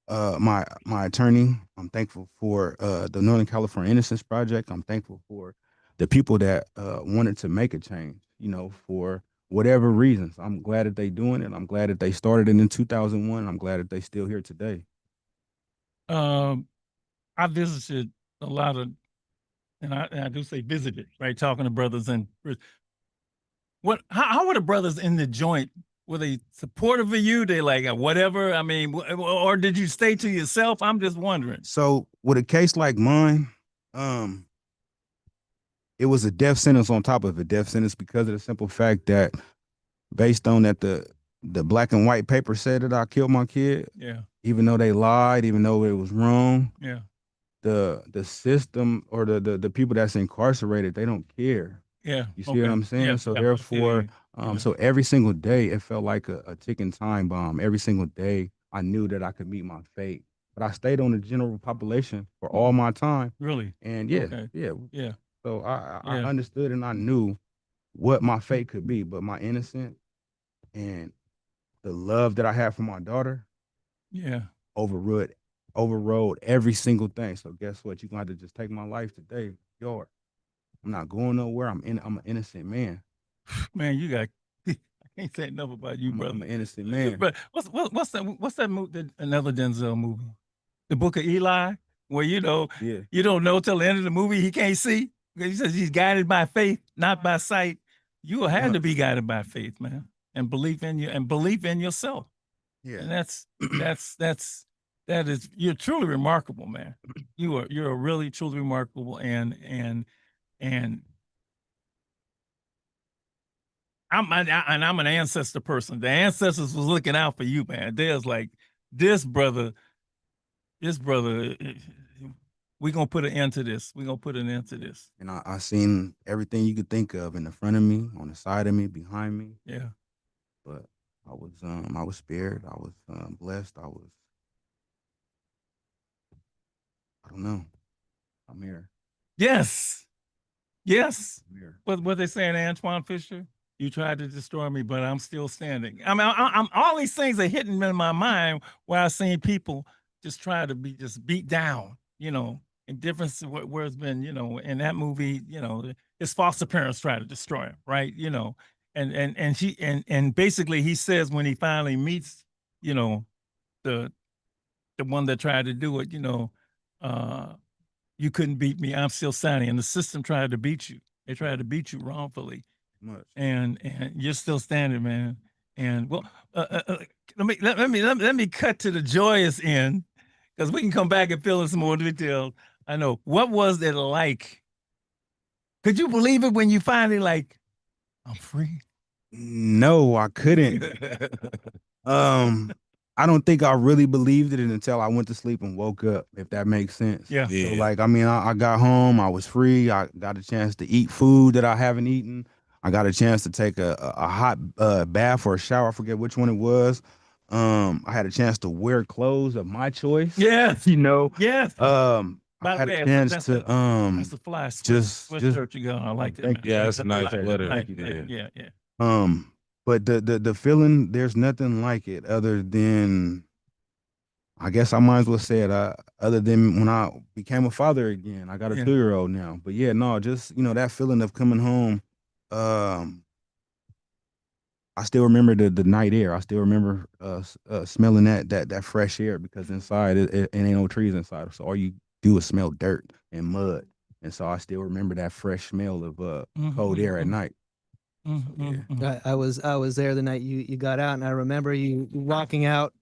my attorney. I'm thankful for the Northern California Innocence Project. I'm thankful for the people that wanted to make a change, for whatever reasons. I'm glad that they doing it. I'm glad that they started it in 2001. I'm glad that they still here today. I visited a lot of, and I do say visited, right? Talking to brothers and how were the brothers in the joint? Were they supportive of you? They like whatever? I mean, or did you stay to yourself? I'm just wondering. So with a case like mine, it was a death sentence on top of a death sentence because of the simple fact that based on that the black and white paper said that I killed my kid. Yeah. Even though they lied, even though it was wrong. Yeah. the system or the people that's incarcerated, they don't care. Yeah. You see what I'm saying? Yeah, So yeah, I feel therefore, you. Yeah. so every single day it felt like a ticking time bomb. Every single day I knew that I could meet my fate. But I stayed on the general population for all my time. Really? And yeah, Okay. yeah. Yeah. So I Yeah. understood and I knew what my fate could be, but my innocence and the love that I had for my daughter Yeah. overrode every single thing. So guess what? You're gonna have to just take my life today. Yours. I'm not going nowhere. I'm an innocent man. Man, you got. I can't say enough about you, brother. I'm an innocent man. But what's that movie? Another Denzel movie, The Book of Eli, where you don't know till the end of the movie he can't see. He says he's guided by faith, not by sight. You will have to be guided by faith, man, and belief in you and belief in yourself. Yeah. And that is you're truly remarkable, man. You're a really truly remarkable and I'm an ancestor person. The ancestors was looking out for you, man. There's like this brother, we're gonna put an end to this. We're gonna put an end to this. And I seen everything you could think of in the front of me, on the side of me, behind me. Yeah. But I was spared. I was blessed. I don't know. I'm here. Yes. Yes. I'm here. What they saying, Antoine Fisher? You tried to destroy me, but I'm still standing. I mean, I'm all these things are hitting in my mind where I've seen people just try to be just beat down, in difference where it's been, in that movie, his foster parents try to destroy him, right? And basically he says when he finally meets, the one that tried to do it, you couldn't beat me. I'm still standing. And the system tried to beat you. They tried to beat you wrongfully. Much. And you're still standing, man. And well, let me cut to the joyous end because we can come back and fill in some more details. I know. What was it like? Could you believe it when you finally I'm free? No, I couldn't. I don't think I really believed it until I went to sleep and woke up, if that makes sense. Yeah. Yeah. So like, I mean, I got home, I was free, I got a chance to eat food that I haven't eaten. I got a chance to take a hot bath or a shower, I forget which one it was. I had a chance to wear clothes of my choice. Yes. Yes. I had a chance that's to a fly just sweatshirt you got. I like that. thank Man. you. Yeah, that's a nice sweater. Thank you. Yeah. Yeah. But the feeling, there's nothing like it other than, I guess I might as well say it, other than when I became a father again. I got a Yeah. 2-year-old now. But yeah, no, just, that feeling of coming home. I still remember the night air. I still remember smelling that fresh air because inside it ain't no trees inside. So all you do is smell dirt and mud. And so I still remember that fresh smell of cold air at night. I was there the night you got out, and I remember you walking out,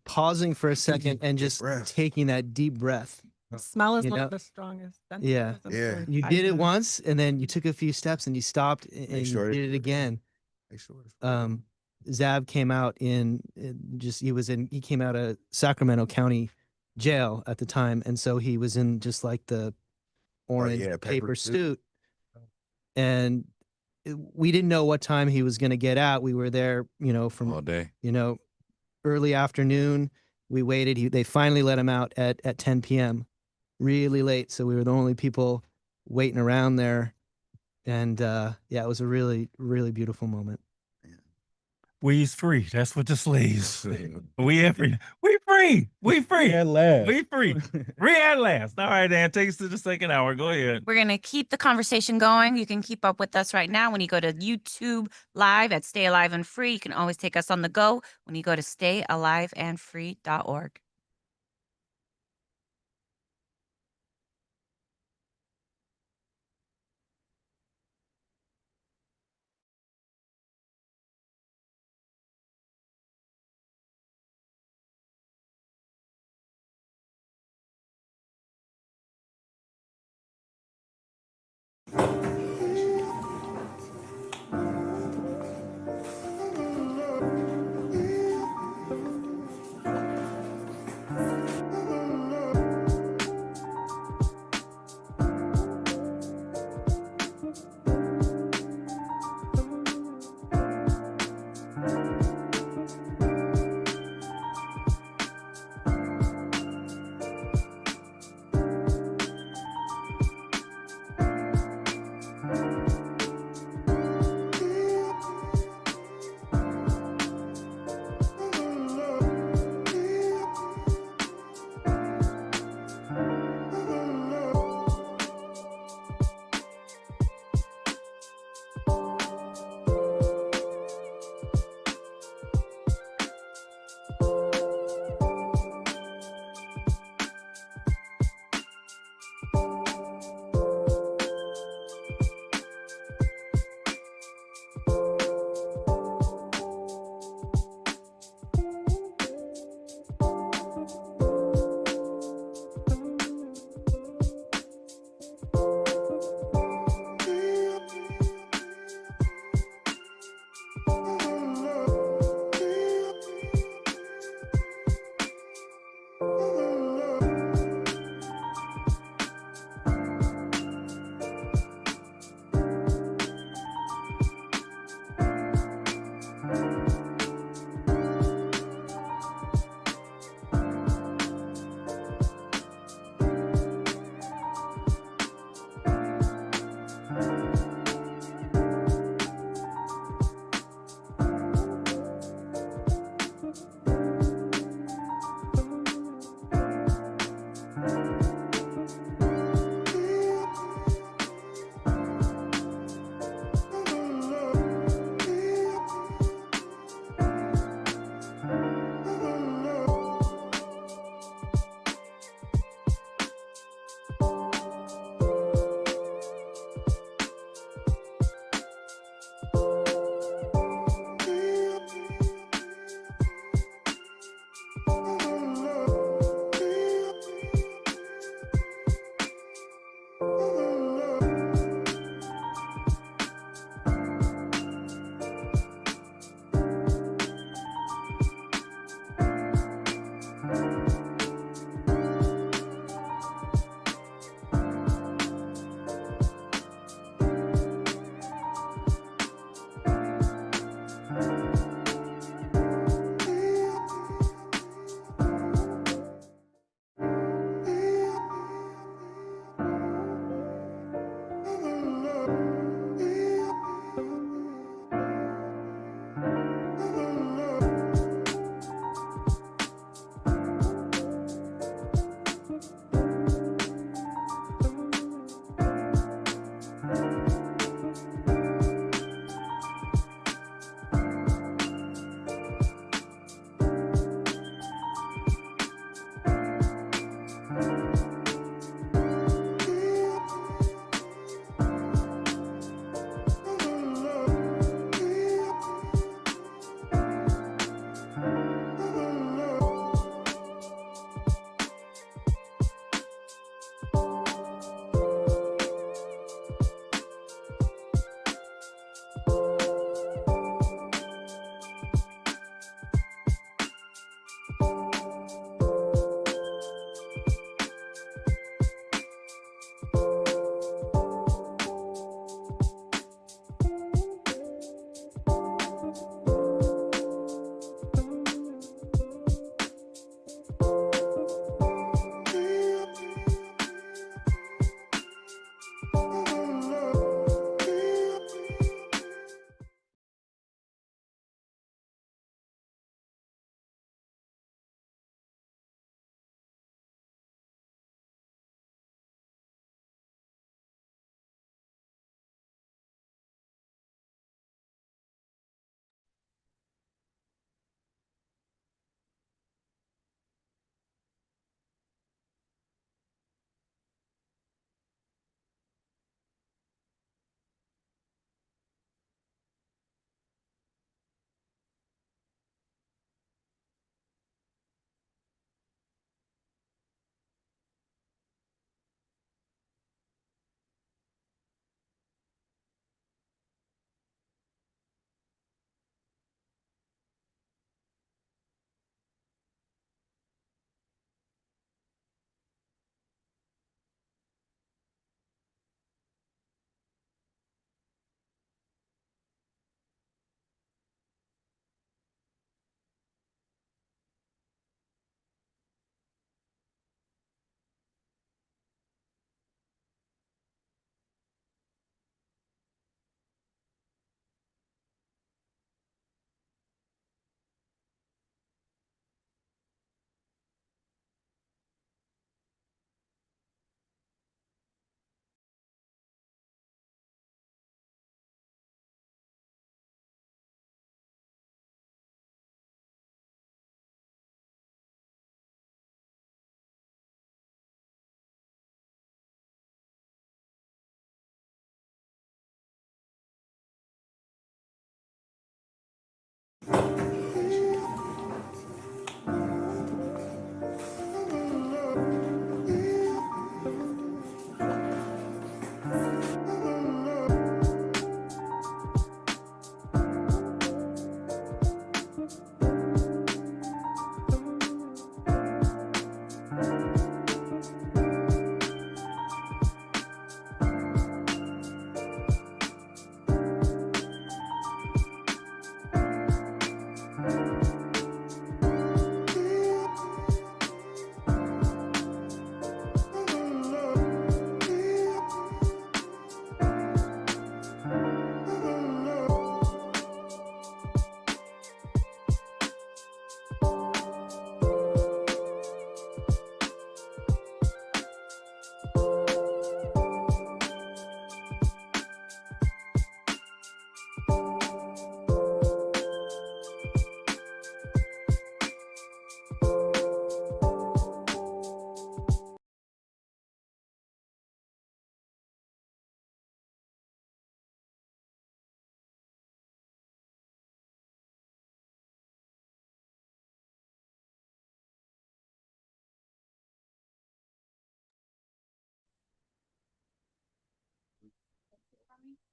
pausing for a second, and just taking that deep breath. Smell is You one know? of the strongest. Yeah. Yeah. You did it once, and then you took a few steps, and you stopped, and sure you it- did it again. Make sure it's Zab came out he came out of Sacramento County jail at the time, and so he was in just like the orange yeah, paper suit, and we didn't know what time he was going to get out. We were there, from All day. early afternoon. We waited. They finally let him out at 10 p.m. really late, so we were the only people waiting around there. And it was a really, really beautiful moment. We's free. That's what this leaves. We free. We free. We free. at last. We free. Free at last. All right, Dan. Take us to the second hour. Go ahead. We're going to keep the conversation going. You can keep up with us right now when you go to YouTube Live at Stay Alive and Free. You can always take us on the go when you go to stayaliveandfree.org.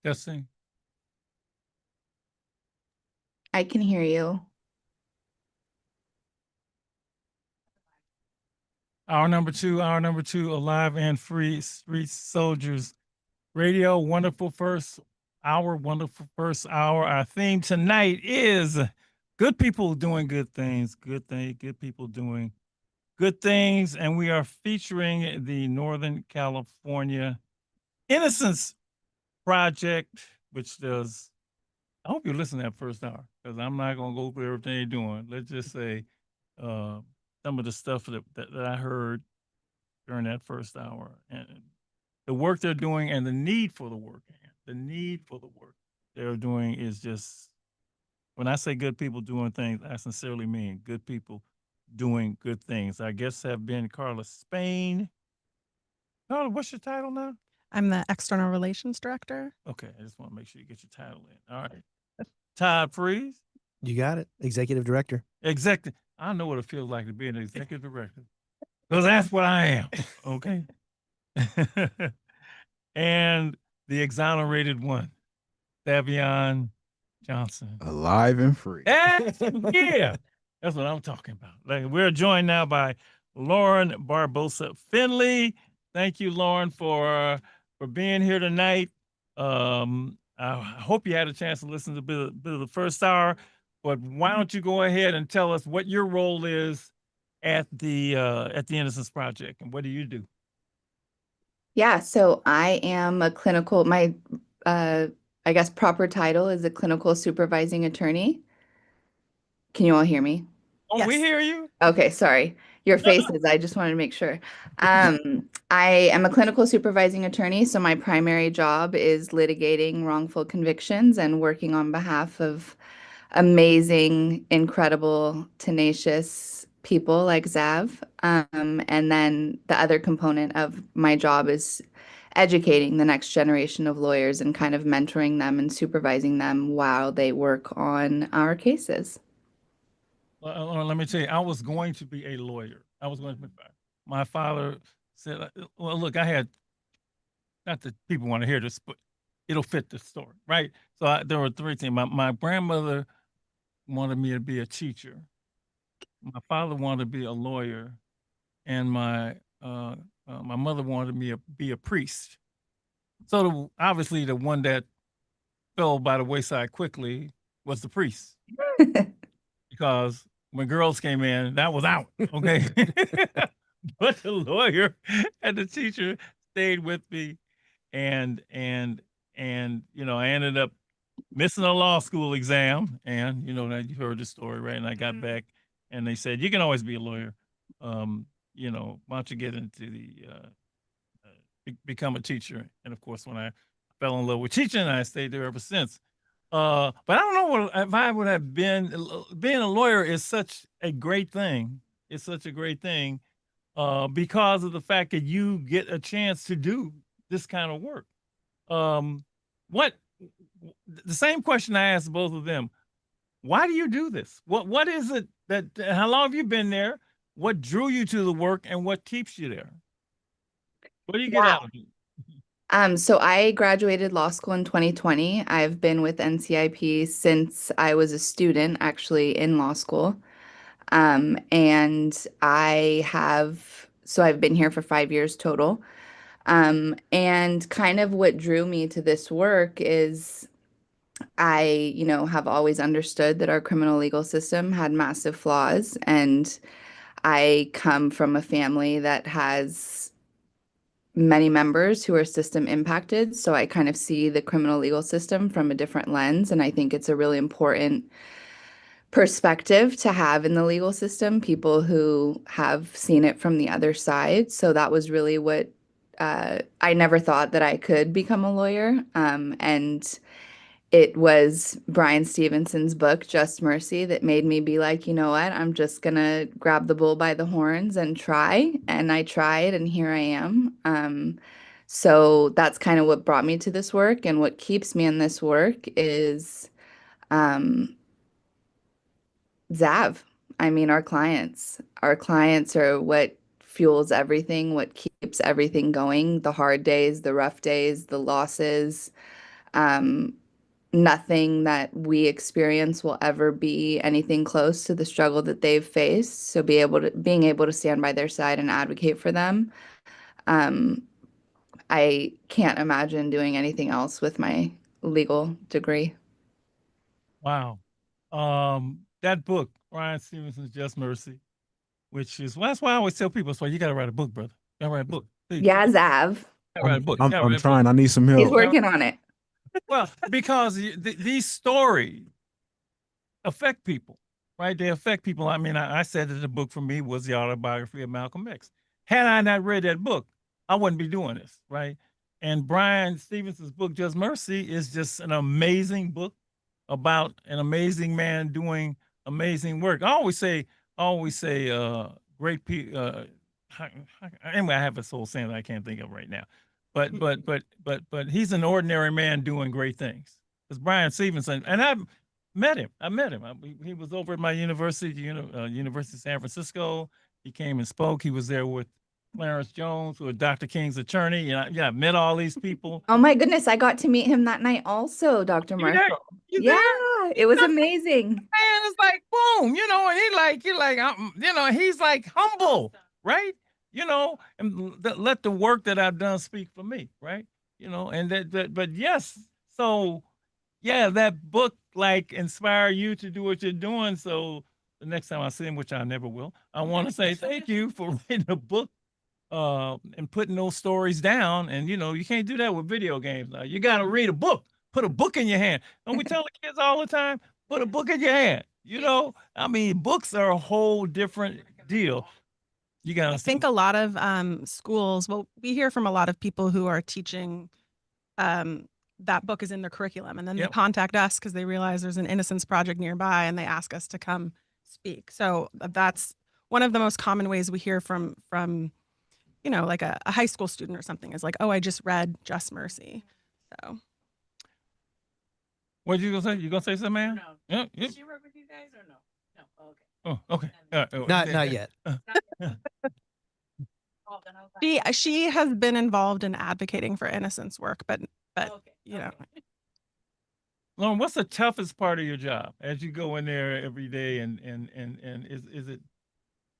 Testing. I can hear you. Hour number two, alive and free, street soldiers radio. Wonderful first hour, wonderful first hour. Our theme tonight is good people doing good things, good people doing good things. And we are featuring the Northern California Innocence Project, which does, I hope you listen to that first hour, because I'm not going to go through everything they're doing. Let's just say some of the stuff that I heard during that first hour and the work they're doing and the need for the work. The need for the work they're doing is just, when I say good people doing things, I sincerely mean good people doing good things. Our guests have been Carla Spain. Carla, what's your title now? I'm the External Relations Director. Okay, I just want to make sure you get your title in. All right. Todd Freeze. You got it. Executive Director. Executive. I know what it feels like to be an executive director. Because that's what I am. Okay. And the exonerated one, Davion Johnson. Alive and free. Yeah. That's what I'm talking about. Like, we're joined now by Lauren Barbosa Finley. Thank you, Lauren, for being here tonight. I hope you had a chance to listen to a bit of the first hour, but why don't you go ahead and tell us what your role is at the Innocence Project, and what do you do? Yeah, so I am a clinical, I guess proper title is a clinical supervising attorney. Can you all hear me? Oh, we hear you. Okay, sorry. Your faces, I just wanted to make sure. I am a clinical supervising attorney, so my primary job is litigating wrongful convictions and working on behalf of amazing, incredible, tenacious people like Zav. And then the other component of my job is educating the next generation of lawyers and kind of mentoring them and supervising them while they work on our cases. Let me tell you, I was going to be a lawyer. My father said, well, look, I had, not that people want to hear this, but it'll fit the story, right? So there were three things. My grandmother wanted me to be a teacher. My father wanted to be a lawyer, and my mother wanted me to be a priest. So obviously the one that fell by the wayside quickly was the priest, because when girls came in, that was out. Okay, but the lawyer and the teacher stayed with me, and I ended up missing a law school exam, and that you heard the story, right? And I got back, and they said, you can always be a lawyer. Why don't you get into the become a teacher? And of course, when I fell in love with teaching, I stayed there ever since. But I don't know if I would have been. Being a lawyer is such a great thing. It's such a great thing because of the fact that you get a chance to do this kind of work. What the same question I asked both of them. Why do you do this? What is it that? How long have you been there? What drew you to the work, and what keeps you there? What do you get out of it? So I graduated law school in 2020. I've been with NCIP since I was a student, actually in law school. And I've been here for 5 years total. And kind of what drew me to this work is I, have always understood that our criminal legal system had massive flaws. And I come from a family that has many members who are system impacted. So I kind of see the criminal legal system from a different lens. And I think it's a really important perspective to have in the legal system, people who have seen it from the other side. So that was really what I never thought that I could become a lawyer. And it was Brian Stevenson's book, Just Mercy, that made me be like, you know what, I'm just going to grab the bull by the horns and try. And I tried, and here I am. So that's kind of what brought me to this work. And what keeps me in this work is Zav. I mean, our clients. Our clients are what fuels everything, what keeps everything going, the hard days, the rough days, the losses. Um, Nothing that we experience will ever be anything close to the struggle that they've faced. So being able to stand by their side and advocate for them. Um, I can't imagine doing anything else with my legal degree. Wow. That book, Ryan Stevenson's Just Mercy, which is, well, that's why I always tell people, so you got to write a book, brother. You got to write a book. Please. Yeah, Zav. Write a book. I'm Write a book. trying. I need some He's help. working on it. Well, because these stories affect people, right? They affect people. I mean, I said that the book for me was the autobiography of Malcolm X. Had I not read that book, I wouldn't be doing this, right? And Brian Stevenson's book, Just Mercy, is just an amazing book about an amazing man doing amazing work. I always say, great people. Anyway, I have a soul saying that I can't think of right now, but he's an ordinary man doing great things. It's Brian Stevenson, and I've met him. I met him. He was over at my university, University of San Francisco. He came and spoke. He was there with Clarence Jones, who was Dr. King's attorney. And I met all these people. Oh my goodness, I got to meet him that night also, Dr. You there? Marshall. You Yeah, there? it was amazing. And it's like boom, and he's like humble, right? And let the work that I've done speak for me, right? And but yes, so yeah, that book like inspire you to do what you're doing. So the next time I see him, which I never will, I want to say thank you for writing a book and putting those stories down. And you can't do that with video games now. You got to read a book. Put a book in your hand. Don't we tell the kids all the time? Put a book in your hand. I mean, books are a whole different deal. You got to I think a lot of schools, well, we hear from a lot of people who are teaching that book is in their curriculum, and then they contact us because they realize there's an Innocence project nearby and they ask us to come speak. So that's one of the most common ways we hear from like a high school student or something is like, oh, I just read Just Mercy. So what you gonna say? You gonna say something, man? No. Yeah. Did she work with you guys or no? No. Oh, okay. Not yet. she has been involved in advocating for innocence work, but Lauren, what's the toughest part of your job as you go in there every day, and is it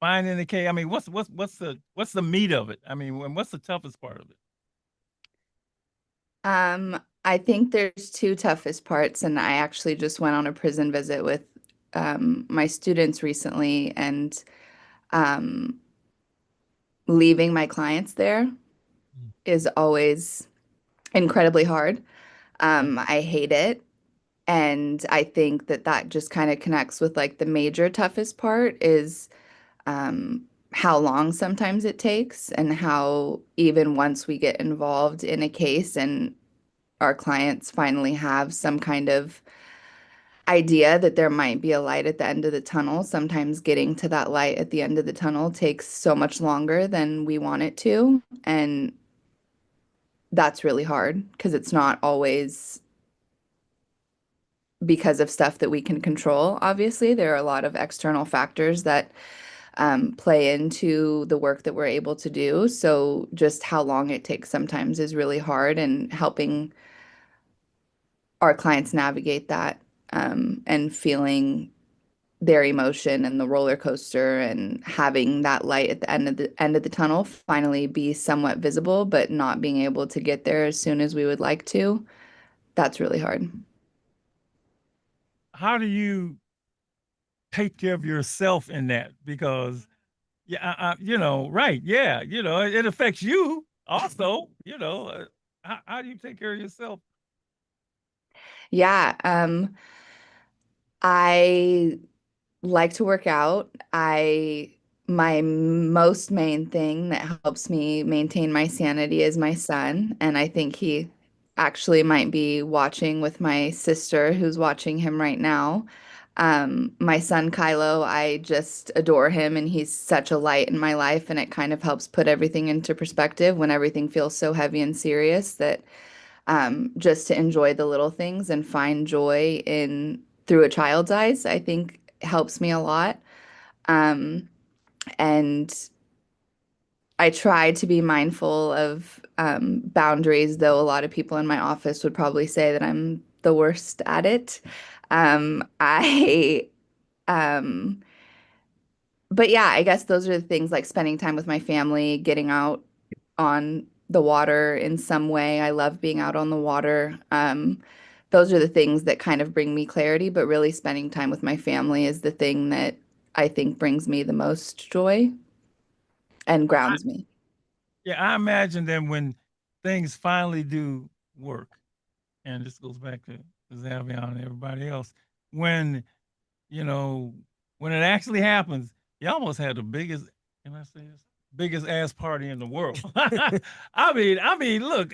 finding the case? I mean, what's the meat of it? I mean, what's the toughest part of it? I think there's two toughest parts, and I actually just went on a prison visit with my students recently, and leaving my clients there is always incredibly hard. I hate it. And I think that just kind of connects with like the major toughest part is how long sometimes it takes, and how even once we get involved in a case and our clients finally have some kind of idea that there might be a light at the end of the tunnel, sometimes getting to that light at the end of the tunnel takes so much longer than we want it to. And that's really hard because it's not always because of stuff that we can control. Obviously, there are a lot of external factors that play into the work that we're able to do. So just how long it takes sometimes is really hard, and helping our clients navigate that and feeling their emotion and the roller coaster, and having that light at the end of the tunnel finally be somewhat visible, but not being able to get there as soon as we would like to. That's really hard. How do you take care of yourself in that? Because right, yeah, it affects you also. How do you take care of yourself? Yeah, I like to work out. My most main thing that helps me maintain my sanity is my son, and I think he actually might be watching with my sister, who's watching him right now. My son Kylo, I just adore him, and he's such a light in my life, and it kind of helps put everything into perspective when everything feels so heavy and serious, that just to enjoy the little things and find joy in through a child's eyes, I think helps me a lot. And I try to be mindful of boundaries, though a lot of people in my office would probably say that I'm the worst at it. I um but yeah, I guess those are the things like spending time with my family, getting out on the water in some way. I love being out on the water. Those are the things that kind of bring me clarity, but really spending time with my family is the thing that I think brings me the most joy and I, grounds me. yeah, I imagine that when things finally do work, and this goes back to Xavier and everybody else, when you know, when it actually happens, you almost had the biggest, can I say this? Biggest ass party in the world. Look,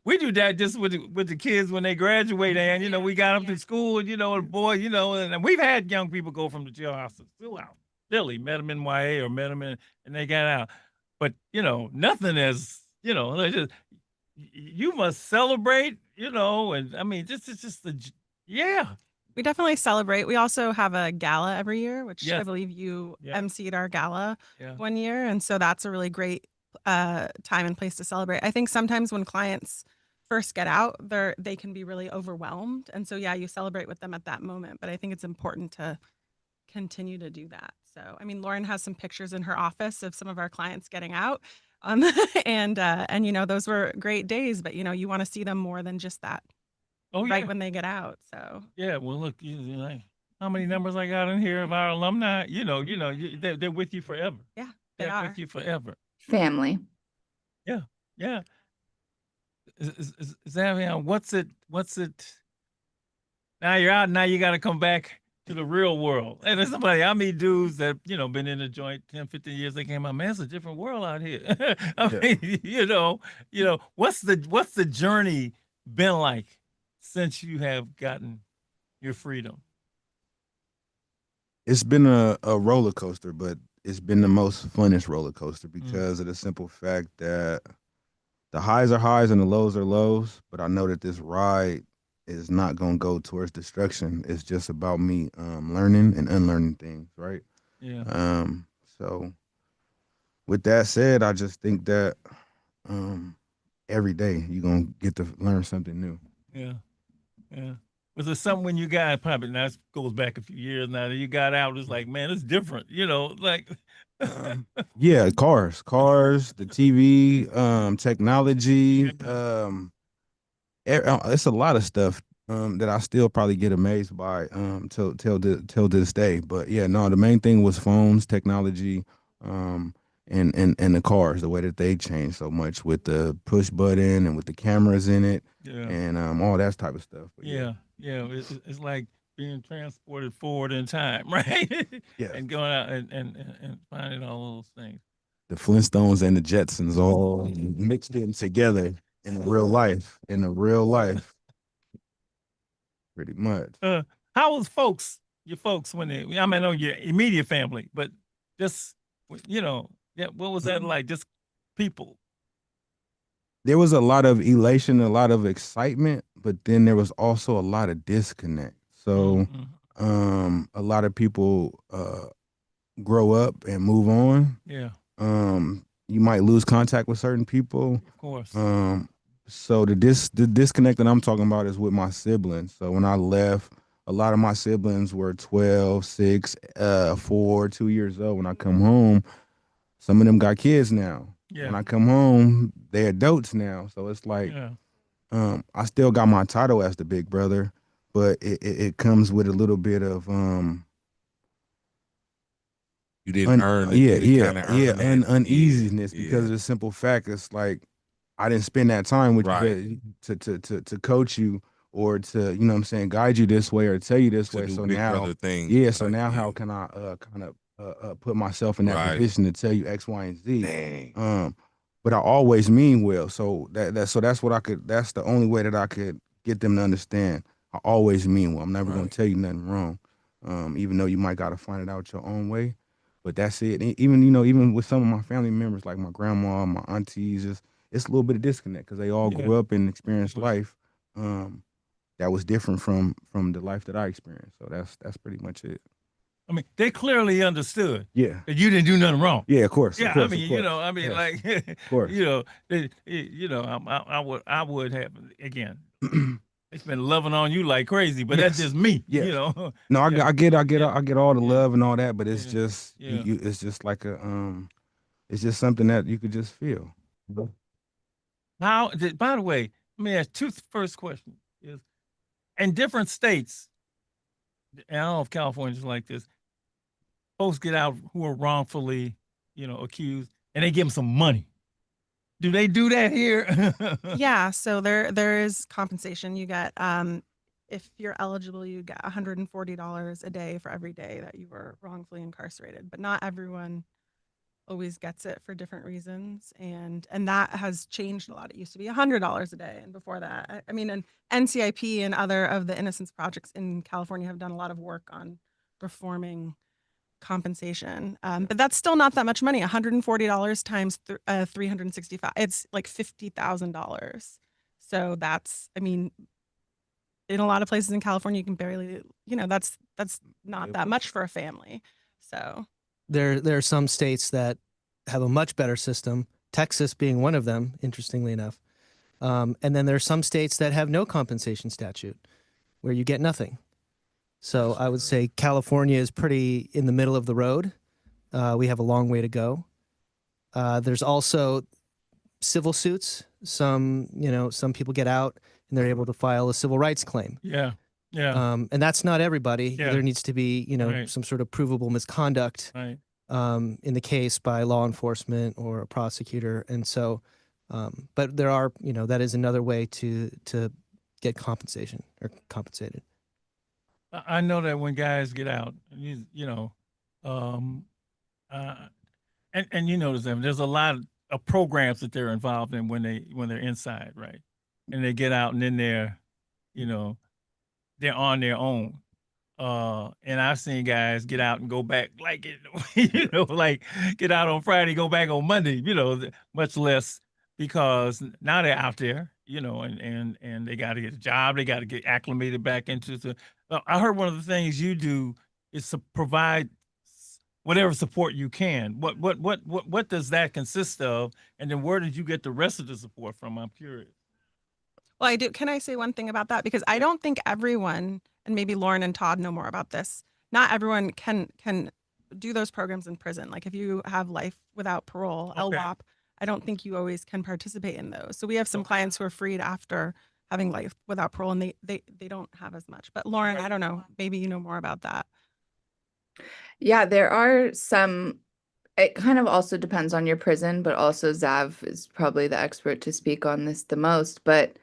we do that just with the kids when they graduate, and we got them to school, and and boy, and we've had young people go from the jailhouse throughout Philly, met them in YA or met them and they got out. But nothing as they just you must celebrate, and I mean, this is just yeah. We definitely celebrate. We also have a gala every year, which I Yes. believe you Yeah. emceed our gala Yeah. one year. And so that's a really great time and place to celebrate. I think sometimes when clients first get out, they can be really overwhelmed. And so yeah, you celebrate with them at that moment. But I think it's important to continue to do that. So I mean, Lauren has some pictures in her office of some of our clients getting out. And those were great days, but you want to see them more than just that Oh right yeah. when they get out. So Yeah, well, look, like how many numbers I got in here of our alumni? They're with you forever. yeah, they They're are. with you forever. Family. Yeah, yeah. Xavier, what's it? Now you're out. Now you got to come back to the real world. And there's somebody I meet dudes that been in the joint 10, 15 years. They came out, man, it's a different world out here. I Yeah. mean, what's the journey been like since you have gotten your freedom? It's been a roller coaster, but it's been the most funnest roller coaster Mm. because of the simple fact that the highs are highs and the lows are lows. But I know that this ride is not gonna go towards destruction. It's just about me learning and unlearning things, right? Yeah. So with that said, I just think that um every day you're gonna get to learn something new. Yeah. Yeah. Was there something when you got probably now this goes back a few years now that you got out, it's like, man, it's different, like Yeah, cars, the TV, technology, it's a lot of stuff that I still probably get amazed by till this day. But yeah, no, the main thing was phones, technology, and the cars, the way that they changed so much with the push button and with the cameras in it yeah. and all that type of stuff. But Yeah. Yeah. It's like being transported forward in time, right? yeah, And going out and finding all those things. the Flintstones and the Jetsons all mixed in together in real life. In a real life, pretty much. How was your folks when they I mean I know your immediate family, but just yeah, what was that like? Just people. There was a lot of elation, a lot of excitement, but then there was also a lot of disconnect. So a lot of people grow up and move on. Yeah. You might lose contact with certain people. Of course. So the disconnect that I'm talking about is with my siblings. So when I left, a lot of my siblings were 12, 6, 4, 2 years old. When I come home, some of them got kids now. Yeah. When I come home, they're adults now. So it's like Yeah. I still got my title as the big brother, but it comes with a little bit of You didn't earn it. You didn't kinda earn and it. uneasiness Yeah, because of yeah. the simple fact it's like I didn't spend that time with Right. you to coach you or to what I'm saying, guide you this way or tell you this To way. do So big now, brother things. yeah. So Like, now, how yeah. can I kind of put myself in that Right. position to tell you X, Y, and Z? Dang. But I always mean well. So that's what I could. That's the only way that I could get them to understand. I always mean well. I'm never gonna Right. tell you nothing wrong. Even though you might gotta find it out your own way. But that's it. Even with some of my family members, like my grandma, my aunties, it's a little bit of disconnect because they all Yeah. grew up and experienced course. life that was different from the life that I experienced. So that's pretty much it. I mean, they clearly understood Yeah. that you didn't do nothing wrong. Yeah, of course. Yeah, Of course, I mean, of course. I mean, Yes. like, Of course. I would have again. It's been loving on you like crazy, but that's just me. Yes. No, I get all the Yeah. love and all that, but it's Yeah. just Yeah. it's just like it's just something that you could just feel. How? By the way, let me ask first question is in different states. And I don't know if California's like this. Folks get out who are wrongfully, accused, and they give them some money. Do they do that here? Yeah, so there is compensation. You get if you're eligible, you get $140 a day for every day that you were wrongfully incarcerated. But not everyone always gets it for different reasons, and that has changed a lot. It used to be $100 a day, and before that, I mean, and NCIP and other of the Innocence projects in California have done a lot of work on reforming compensation. But that's still not that much money. $140 times 365. It's like $50,000. So that's, I mean, in a lot of places in California, you can barely, that's not that much for a family. So There are some states that have a much better system, Texas being one of them, interestingly enough. And then there are some states that have no compensation statute where you get nothing. So I would say California is pretty in the middle of the road. We have a long way to go. There's also civil suits. Some people get out and they're able to file a civil rights claim. Yeah. Yeah. And that's not everybody. Yeah. There needs to be, Right. some sort of provable misconduct Right. in the case by law enforcement or a prosecutor. And so, but there are, that is another way to get compensation or compensated. I know that when guys get out, um, and you notice them. There's a lot of programs that they're involved in when they're inside, right? And they get out, and then they're on their own. And I've seen guys get out and go back like like get out on Friday, go back on Monday. Much less because now they're out there, and they got to get a job, they got to get acclimated back into the. I heard one of the things you do is to provide whatever support you can. What does that consist of? And then where did you get the rest of the support from? I'm curious. well, I do. Can I say one thing about that? Because I don't think everyone, and maybe Lauren and Todd know more about this. Not everyone can do those programs in prison. Like if you have life without parole, Okay. LWOP, I don't think you always can participate in those. So we have some clients who are freed after having life without parole, and they don't have as much. But Lauren, I don't know. Maybe you know more about that. Yeah, there are some. It kind of also depends on your prison, but also Zav is probably the expert to speak on this the most. But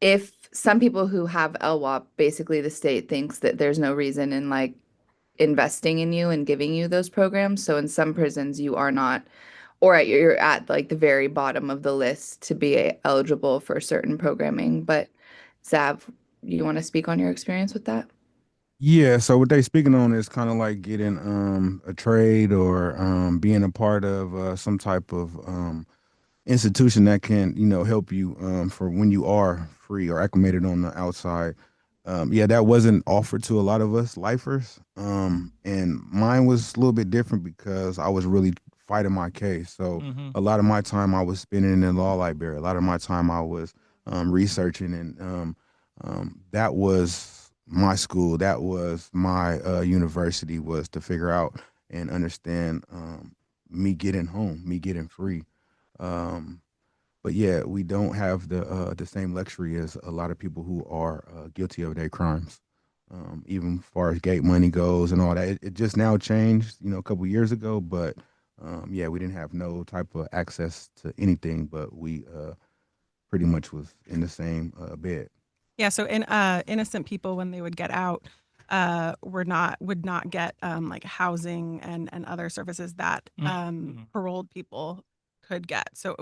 if some people who have LWOP, basically the state thinks that there's no reason in like investing in you and giving you those programs. So in some prisons, you are not, or you're at like the very bottom of the list to be eligible for certain programming. But Zav, you want to speak on your experience with that? Yeah, so what they speaking on is kind of like getting a trade or being a part of some type of institution that can, help you for when you are free or acclimated on the outside. Yeah, that wasn't offered to a lot of us lifers. And mine was a little bit different because I was really fighting my case. So Mhm. a lot of my time I was spending in the law library. A lot of my time I was researching, and that was my school. That was my university, was to figure out and understand me getting home, me getting free. Um, but yeah, we don't have the same luxury as a lot of people who are guilty of their crimes. Even as far as gate money goes and all that, it just now changed, a couple years ago. But yeah, we didn't have no type of access to anything, but we pretty much was in the same bed. Yeah, so innocent people when they would get out would not get like housing and other services that paroled people could get. So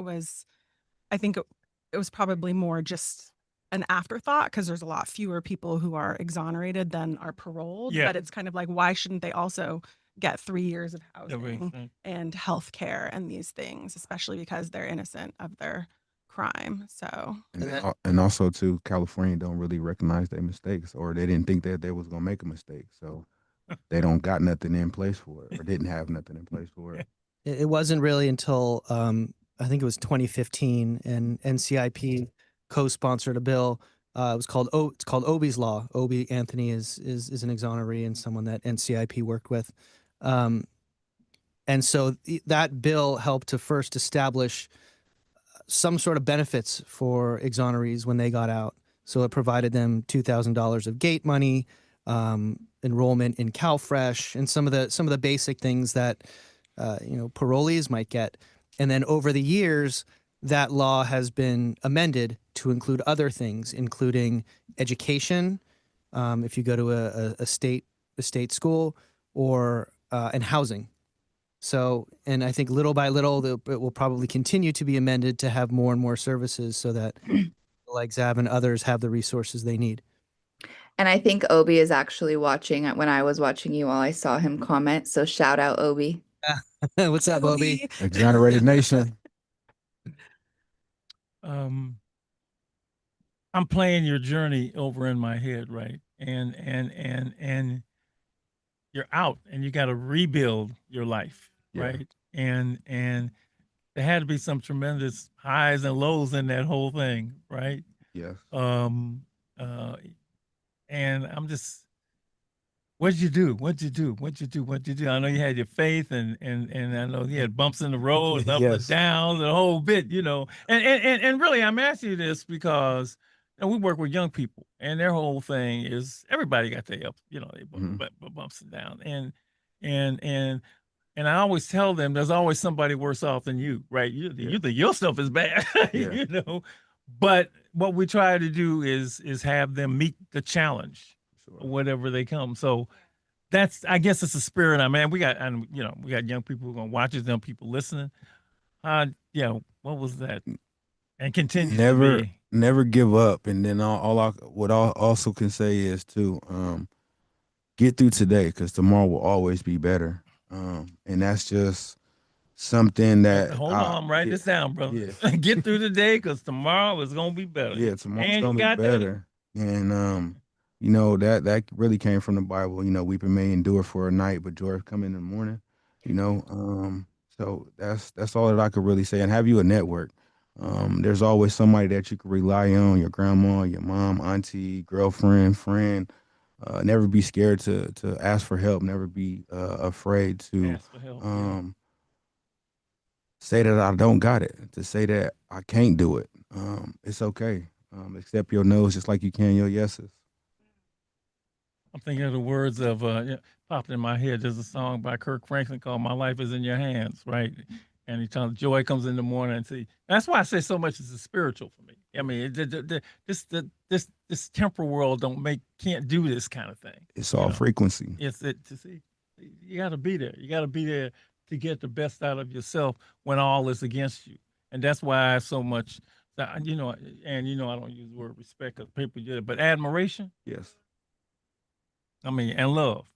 I think it was probably more just an afterthought because there's a lot fewer people who are exonerated than are paroled. Yeah. But it's kind of like, why shouldn't they also get 3 years of That makes housing sense. and health care and these things, especially because they're innocent of their crime. So And also too, California don't really recognize their mistakes, or they didn't think that they was gonna make a mistake. So they don't got nothing in place for it or didn't have nothing in place for it. It wasn't really until I think it was 2015, and NCIP co-sponsored a bill. It's called Obie's Law. Obie Anthony is an exoneree and someone that NCIP worked with, and so that bill helped to first establish some sort of benefits for exonerees when they got out. So it provided them $2,000 of gate money, enrollment in CalFresh, and some of the basic things that parolees might get. And then over the years, that law has been amended to include other things, including education, if you go to a state school, or and housing. So, and I think little by little, it will probably continue to be amended to have more and more services so that like Zav and others have the resources they need. And I think Obi is actually watching. When I was watching you all, I saw him comment. So shout out Obi. What's up, Obi? Exonerated Nation. I'm playing your journey over in my head, right? And you're out and you got to rebuild your life, right? And there had to be some tremendous highs and lows in that whole thing, right? Yes. And I'm just, what'd you do? What'd you do? What'd you do? What'd you do? I know you had your faith, and I know you had bumps in the road, up and down, the whole bit, And really, I'm asking you this because we work with young people, and their whole thing is everybody got their ups, they bumps and downs, and I always tell them there's always somebody worse off than you, right? You think your stuff is bad, But what we try to do is have them meet the challenge, whatever they come. So I guess it's the spirit. We got young people who are gonna watch us, young people listening. What was that? And continue never give up. And then what I also can say is to get through today, because tomorrow will always be better. And that's just something that hold on, write this down, brother. Yeah. Get through the day, because tomorrow is gonna be better. Yeah, tomorrow's gonna be better. And that really came from the Bible. Weeping may endure for a night, but joy come in the morning. So that's all that I could really say. And have you a network. There's always somebody that you can rely on, your grandma, your mom, auntie, girlfriend, friend. Never be scared to ask for help. Never be afraid to ask for help, say that I don't got it, to say that I can't do it. It's okay. Accept your no's just like you can your yeses. I'm thinking of the words of popped in my head. There's a song by Kirk Franklin called "My Life Is in Your Hands," right? And he tells joy comes in the morning. And see, that's why I say so much is spiritual for me. I mean, this temporal world can't do this kind of thing. It's all frequency. It's to see. You got to be there. You got to be there to get the best out of yourself when all is against you. And that's why so much, and I don't use the word respect because people do it, but admiration. Yes. And love,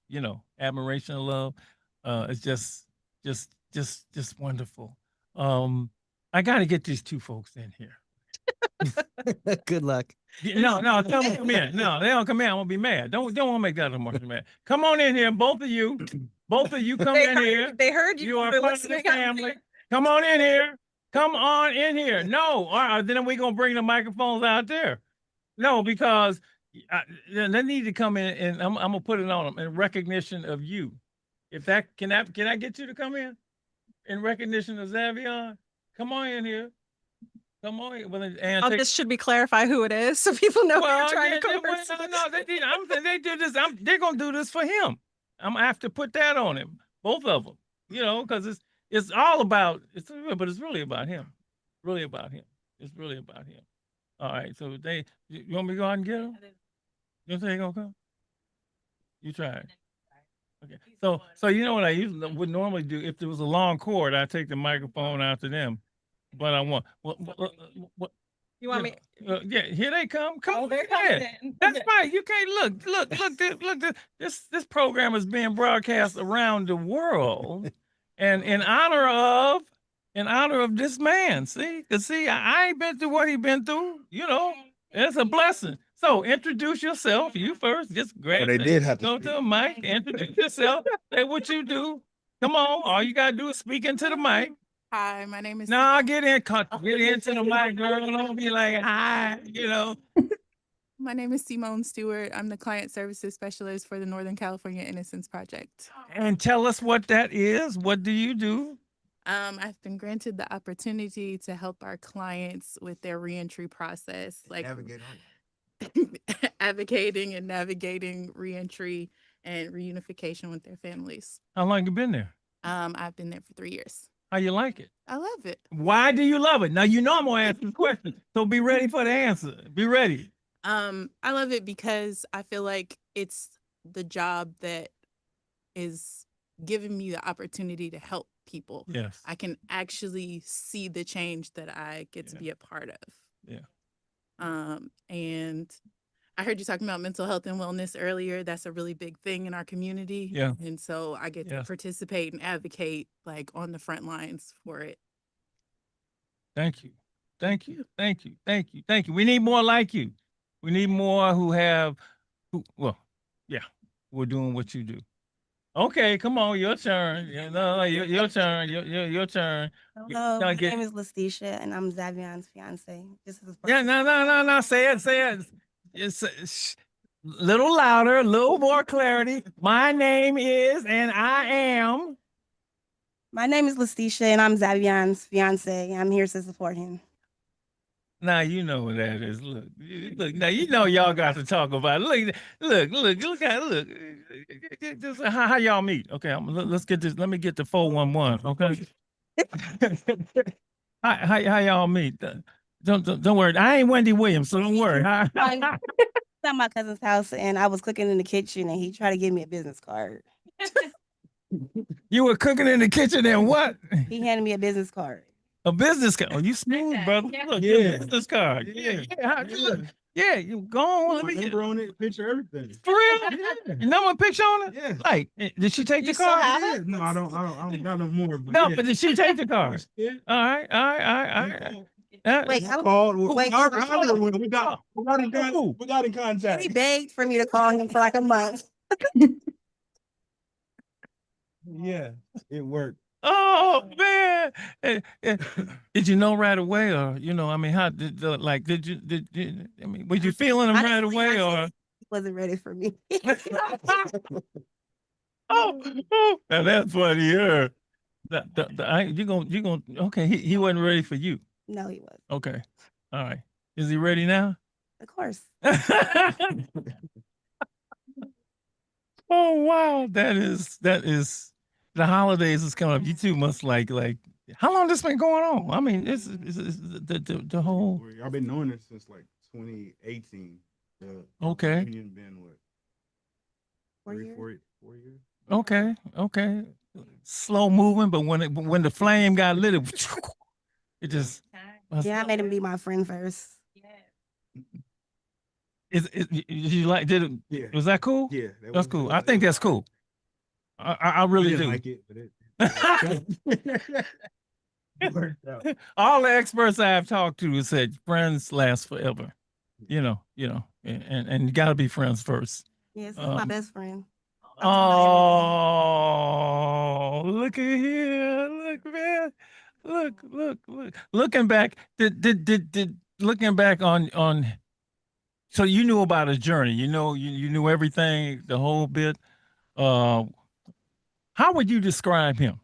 admiration and love, is just wonderful. I got to get these two folks in here. Good luck. No, tell them to come in. No, they don't come in. I'm gonna be mad. Don't want to make that more mad. Come on in here, both of you. Both of you come in here. They heard you. You are part of the family. Come on in here. Come on in here. No, then we gonna bring the microphones out there. No, because they need to come in, and I'm gonna put it on them in recognition of you. Can I get you to come in recognition of Zavion? Come on in here. Come on. Well, this should be clarify who it is so people know what you're trying to cover. They do this. They're gonna do this for him. I'm gonna have to put that on him, both of them. Because it's all about but it's really about him. Really about him. It's really about him. All right. So you want me to go out and get them? You think they're gonna come? You try it. Okay. So you know what I would normally do if there was a long cord, I'd take the microphone out to them. But I want what you want me? Yeah, here they come. Come they're coming in. That's right. You can't look. This program is being broadcast around the world, and in honor of this man. See, I ain't been through what he been through. It's a blessing. So introduce yourself. You first. Just grab. they did have to go speak. to the mic. Introduce yourself. Say what you do. Come on. All you gotta do is speak into the mic. Hi, my name is. No, get into the mic, girl. Don't be like, hi, My name is Simone Stewart. I'm the client services specialist for the Northern California Innocence Project. And tell us what that is. What do you do? I've been granted the opportunity to help our clients with their reentry process, like advocating and navigating reentry and reunification with their families. How long you been there? I've been there for 3 years. How you like it? I love it. Why do you love it? Now you know I'm gonna ask you a question, so be ready for the answer. Be ready. I love it because I feel like it's the job that is giving me the opportunity to help people. Yes. I can actually see the change that I get to be a part of. Yeah. And I heard you talking about mental health and wellness earlier. That's a really big thing in our community. Yeah. And so I get to participate and advocate like on the front lines for it. Thank you. Thank you. Thank you. Thank you. Thank you. We need more like you. We need more who we're doing what you do. Okay, come on, your turn. Your turn. Your turn. Hello, my name is Leticia, and I'm Zavion's fiance. No. Say it. It's little louder, a little more clarity. My name is, and I am. My name is Leticia, and I'm Zavion's fiance. I'm here to support him. Now you know what that is. Look. Now you know y'all got to talk about it. Look. Just how y'all meet? Okay, let's get this. Let me get the 411. Okay. How y'all meet? Don't worry. I ain't Wendy Williams, so don't worry. I was at my cousin's house, and I was cooking in the kitchen, and he tried to give me a business card. You were cooking in the kitchen, and what? He handed me a business card. A business card. Oh, you smooth, brother. Look, your business card. Yeah, you go on. Let me number on it, picture, everything. For real? Your number picture on it? Yeah. Like, did she take the card? Yeah. No, I don't got no more. But No, but did she take the card? Yeah. All right. Wait, we got in contact. He begged for me to call him for like a month. Yeah, it worked. Oh man! Did you know right away, or I mean, how did you? I mean, were you feeling him right away, or he wasn't ready for me? Now that's funny. Yeah, you gonna okay? He wasn't ready for you. No, he wasn't. Okay, all right. Is he ready now? Of course. Oh wow, that is the holidays is coming up. You two must like how long this been going on? I mean, it's the whole. I've been knowing it since like 2018. Okay. Union been what? 4 years. Okay. Slow moving, but when the flame got lit, it just. Yeah, I made him be my friend first. You like did it? Yeah. Was that cool? Yeah, that's cool. I think that's cool. I really do. Like it, but it worked out. All the experts I've talked to have said friends last forever. And you got to be friends first. Yes, he's my best friend. Oh, look at here! Look, man! Look! Looking back, did looking back on. So you knew about his journey. You knew everything, the whole bit. How would you describe him?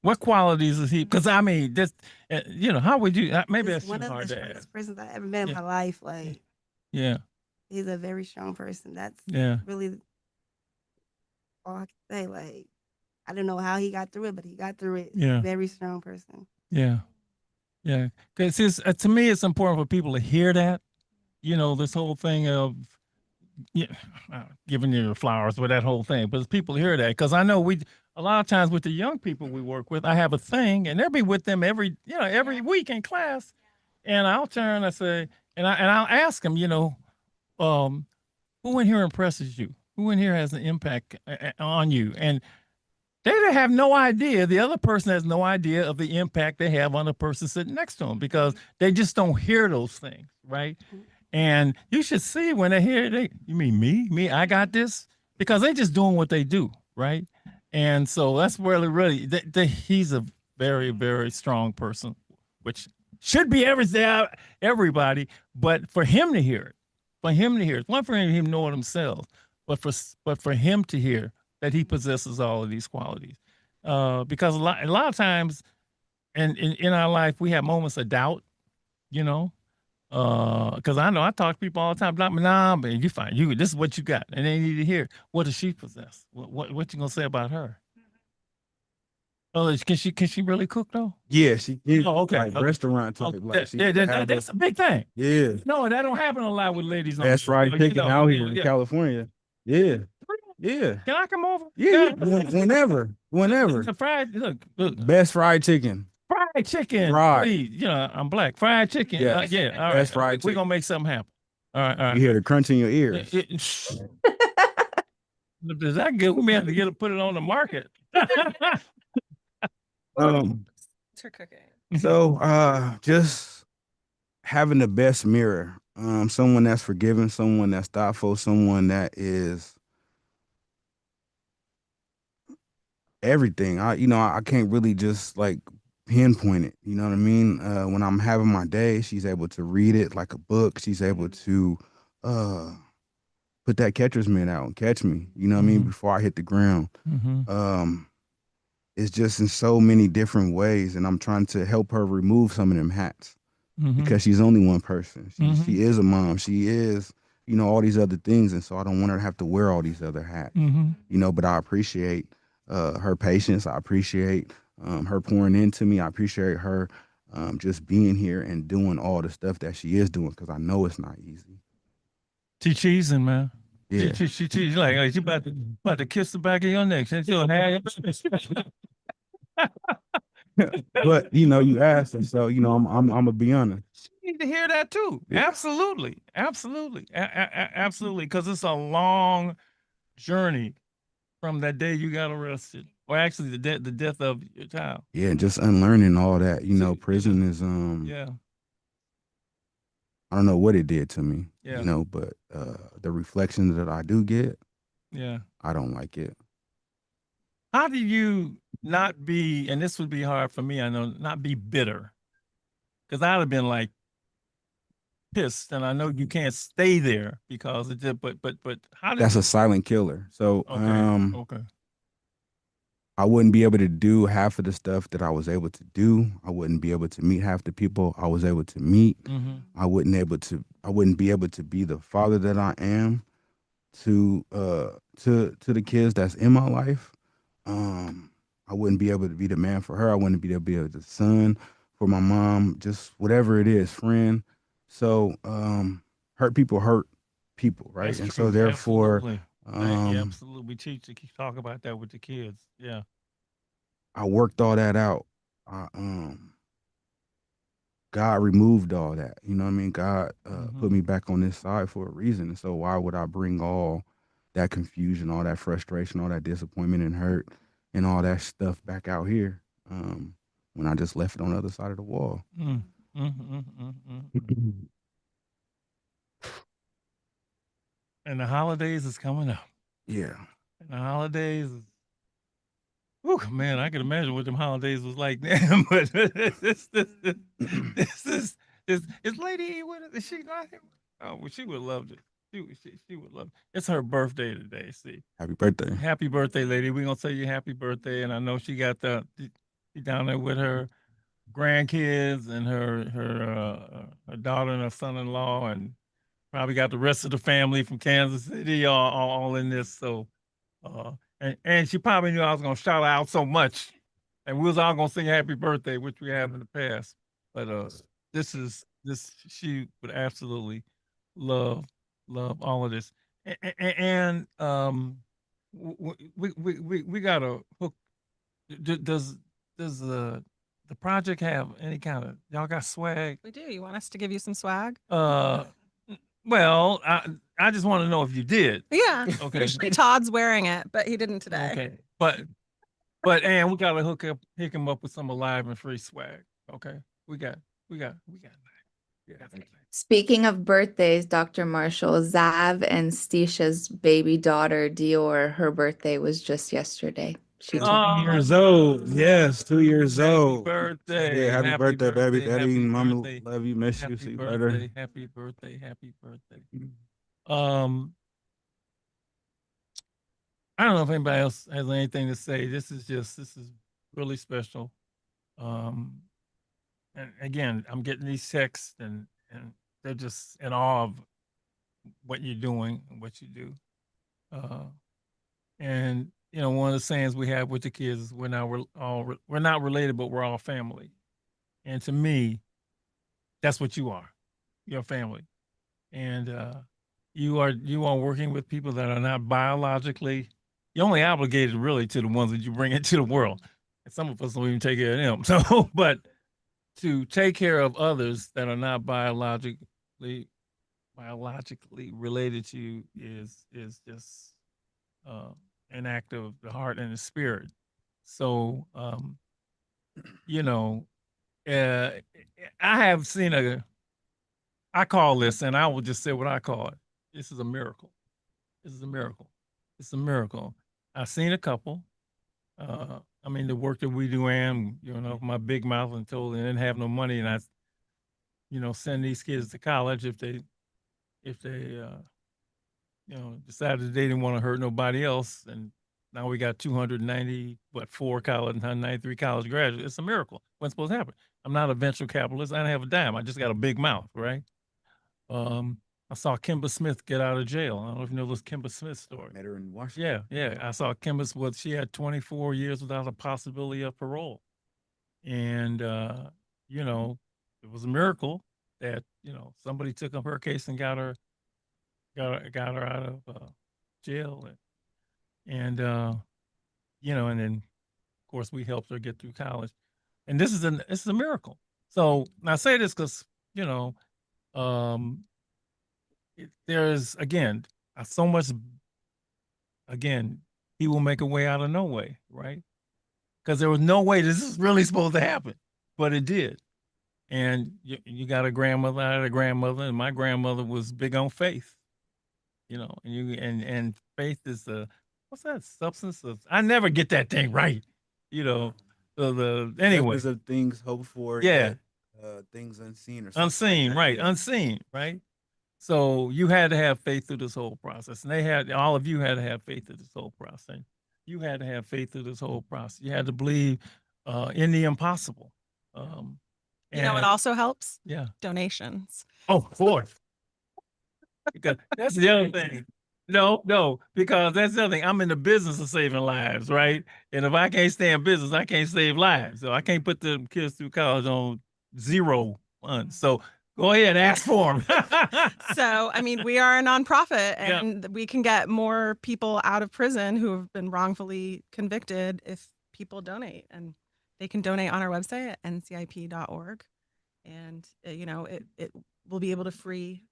What qualities is he? Because I mean, this, how would you? Maybe that's one too of hard the to ask. strongest persons I ever met in my life. Like, yeah, he's a very strong person. That's really all I can say. Like, I don't know how he got through it, but he got through it. Yeah, very strong person. Yeah, because to me, it's important for people to hear that. This whole thing of giving you the flowers with that whole thing, but people hear that because I know a lot of times with the young people we work with, I have a thing and they'll be with them every week in class, and I'll turn, I say, and I'll ask them, who in here impresses you? Who in here has an impact on you? And They have no idea. The other person has no idea of the impact they have on the person sitting next to them because they just don't hear those things, right? And you should see when they hear it, you mean me, I got this, because they just doing what they do, right? And so that's really, he's a very, very strong person, which should be everybody, but for him to hear it, it's one for him to know it himself, but for him to hear that he possesses all of these qualities, because a lot of times, in our life we have moments of doubt, you know, because I know I talk to people all the time. Nah, man, you fine. This is what you got, and they need to hear what does she possess. What you gonna say about her? Oh, can she really cook though? Yeah, she is. Oh, okay. Like restaurant type. Like she That's a big thing. Yeah. No, that don't happen a lot with ladies. Best fried chicken out here in California. Yeah. Yeah. Can I come over? Yeah. Whenever. The fried look. Best fried chicken. Fried chicken. Fried. Please, you know, I'm black. Fried chicken. Yeah. Yeah. All right. Best fried We're chicken. gonna make something happen. All right. You hear the crunch in your ears. Is that good? We may have to put it on the market. It's her cooking. So just having the best mirror. Someone that's forgiving, someone that's thoughtful, someone that is everything. I can't really just like pinpoint it. You know what I mean? When I'm having my day, she's able to read it like a book. She's able to put that catcher's mitt out and catch me. You know what I mean? Before I hit the ground. It's just in so many different ways, and I'm trying to help her remove some of them hats because she's only one person. She is a mom. She is, all these other things, and so I don't want her to have to wear all these other hats. But I appreciate her patience. I appreciate her pouring into me. I appreciate her just being here and doing all the stuff that she is doing because I know it's not easy. She cheesing, man. Yeah. She's like she about to kiss the back of your neck. She'll have But you asked her, so I'm gonna be honest. You need to hear that too. Yeah. Absolutely, absolutely, because it's a long journey from that day you got arrested, or actually the death of your child. Yeah, just unlearning all that. Prison is Yeah. I don't know what it did to me. Yeah. But the reflections that I do get, Yeah. I don't like it. How do you not be, and this would be hard for me, I know, not be bitter? Because I'd have been like pissed, and I know you can't stay there because it did, but how did That's a silent killer. So okay. I wouldn't be able to do half of the stuff that I was able to do. I wouldn't be able to meet half the people I was able to meet. I wouldn't be able to be the father that I am to the kids that's in my life. I wouldn't be able to be the man for her. I wouldn't be able to be the son for my mom, just whatever it is, friend. So hurt people, right? That's and true. so therefore, Absolutely. Absolutely. We teach to keep talk about that with the kids. Yeah. I worked all that out. God removed all that. You know what I mean? God put me back on this side for a reason. And so why would I bring all that confusion, all that frustration, all that disappointment and hurt and all that stuff back out here when I just left it on the other side of the wall? And the holidays is coming up. Yeah. And the holidays is, whew, man, I can imagine what them holidays was like then. But this is Lady E with it? Is she not here? Oh, well, she would love it. She would love it. It's her birthday today. See, happy birthday, lady. We're gonna tell you happy birthday, and I know she got she down there with her grandkids and her daughter and her son-in-law, and probably got the rest of the family from Kansas City all in this. So, and she probably knew I was gonna shout her out so much, and we was all gonna sing happy birthday, which we have in the past. But she would absolutely love all of this, and we got a hook. Does the project have any kind of, y'all got swag? We do. You want us to give you some swag? Well, I just want to know if you did. Yeah. Okay. Usually Todd's wearing it, but he didn't today. Okay. But But and we gotta hook him up with some Alive and Free swag. Okay, we got. Yeah. Speaking of birthdays, Dr. Marshall, Zav and Stisha's baby daughter, Dior, her birthday was just yesterday. She Oh, turned 2 years old. Yes, 2 years happy old. birthday! Yeah, happy birthday, baby. Daddy, happy mama, birthday, love you, miss you, happy see you birthday, later. happy birthday, happy birthday. I don't know if anybody else has anything to say. This is really special. And again, I'm getting these texts and they're just in awe of what you're doing and what you do. And you know, one of the sayings we have with the kids is we're not related, but we're all family. And to me, that's what you are. You're family. And you are working with people that are not biologically. You're only obligated really to the ones that you bring into the world. And some of us don't even take care of them. So, but to take care of others that are not biologically related to you is just an act of the heart and the spirit. So, you know, I have seen I call this, and I will just say what I call it. This is a miracle. This is a miracle. It's a miracle. I've seen a couple. I mean, the work that we do, and you know, my big mouth and told they didn't have no money, and I, you know, send these kids to college if they, you know, decided they didn't want to hurt nobody else, and now we got 294 college, 193 college graduates. It's a miracle. What's supposed to happen? I'm not a venture capitalist. I don't have a dime. I just got a big mouth, right? I saw Kimba Smith get out of jail. I don't know if you know this Kimba Smith story. Met her in Washington. Yeah. I saw Kimba. She had 24 years without a possibility of parole, and you know, it was a miracle that you know somebody took up her case and got her out of jail, and you know, and then of course we helped her get through college, and this is a miracle. So I say this because you know. There's again so much. Again, he will make a way out of no way, right? Because there was no way this is really supposed to happen, but it did. And you got a grandmother, I had a grandmother, and my grandmother was big on faith. You know, and faith is what's that substance of? I never get that thing right. You know, the anyway. Substance of things hoped for. Yeah. Things unseen or unseen, like right? Yeah. Unseen, right? So you had to have faith through this whole process, and all of you had to have faith through this whole process. You had to have faith through this whole process. You had to believe in the impossible. You know what also helps? Yeah. Donations. Oh, of course. Because that's the other thing. No, because that's the other thing. I'm in the business of saving lives, right? And if I can't stay in business, I can't save lives. So I can't put the kids through college on zero funds. So go ahead, ask for them. So, I mean, we are a nonprofit and we can get more people out of prison who have been wrongfully convicted if people donate. And they can donate on our website at ncip.org. And, you know, it will be able to free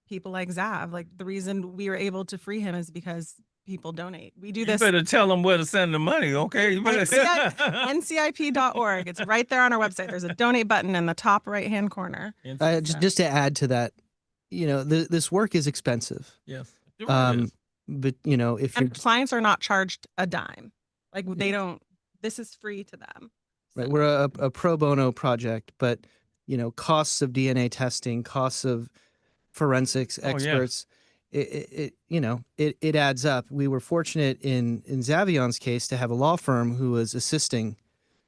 people like Zav. Like the reason we were able to free him is because people donate. We do this. You better tell them where to send the money, okay? You better... ncip.org. It's right there on our website. There's a donate button in the top right-hand corner. Just to add to that, you know, this work is expensive. Yes. But you know, if your clients are not charged a dime, like they don't. This is free to them. Right, we're a pro bono project, but you know, costs of DNA testing, costs of forensics experts, it you know, it adds up. We were fortunate in Zavion's case to have a law firm who was assisting,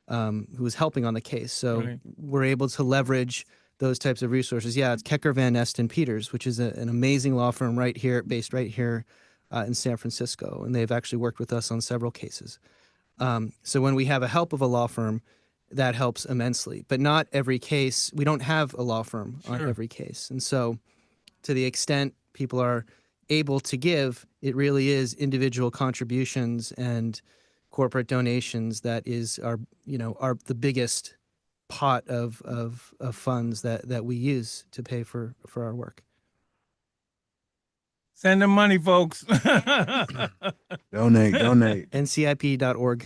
who was helping on the case. So we're able to leverage those types of resources. Yeah, it's Kecker Van Nest and Peters, which is an amazing law firm based right here in San Francisco, and they've actually worked with us on several cases. So when we have a help of a law firm, that helps immensely. But not every case, we don't have a law firm on every case. And so to the extent people are able to give, it really is individual contributions and corporate donations that is our the biggest pot of funds that we use to pay for our work. Send them money, folks. Donate. ncip.org.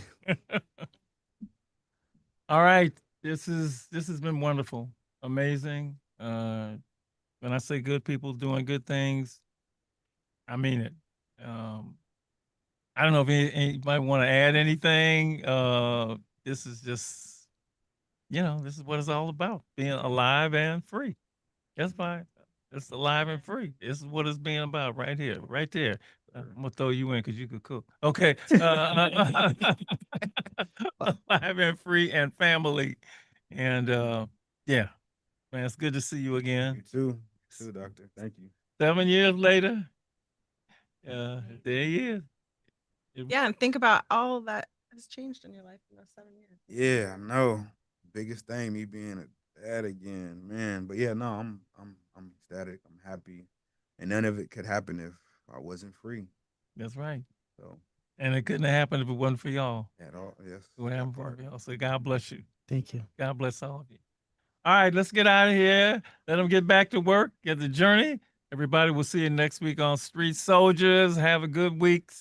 All right. This has been wonderful. Amazing. When I say good people doing good things, I mean it. I don't know if anybody want to add anything. This is just, this is what it's all about, being alive and free. That's fine. It's alive and free. This is what it's being about right here, right there. I'm gonna throw you in because you could cook. Okay. Alive and free and family. And yeah, man, it's good to see you again. You too. You too, doctor. Thank you. 7 years later, there he is. Yeah, and think about all that has changed in your life in those 7 years. Yeah, I know. Biggest thing, me being a dad again, man. But yeah, no, I'm ecstatic. I'm happy, and none of it could happen if I wasn't free. That's right. So, and it couldn't have happened if it wasn't for y'all. At all, yes. It would happen for y'all. So God bless you. Thank you. God bless all of you. All right, let's get out of here. Let them get back to work, get the journey. Everybody, we'll see you next week on Street Soldiers. Have a good week.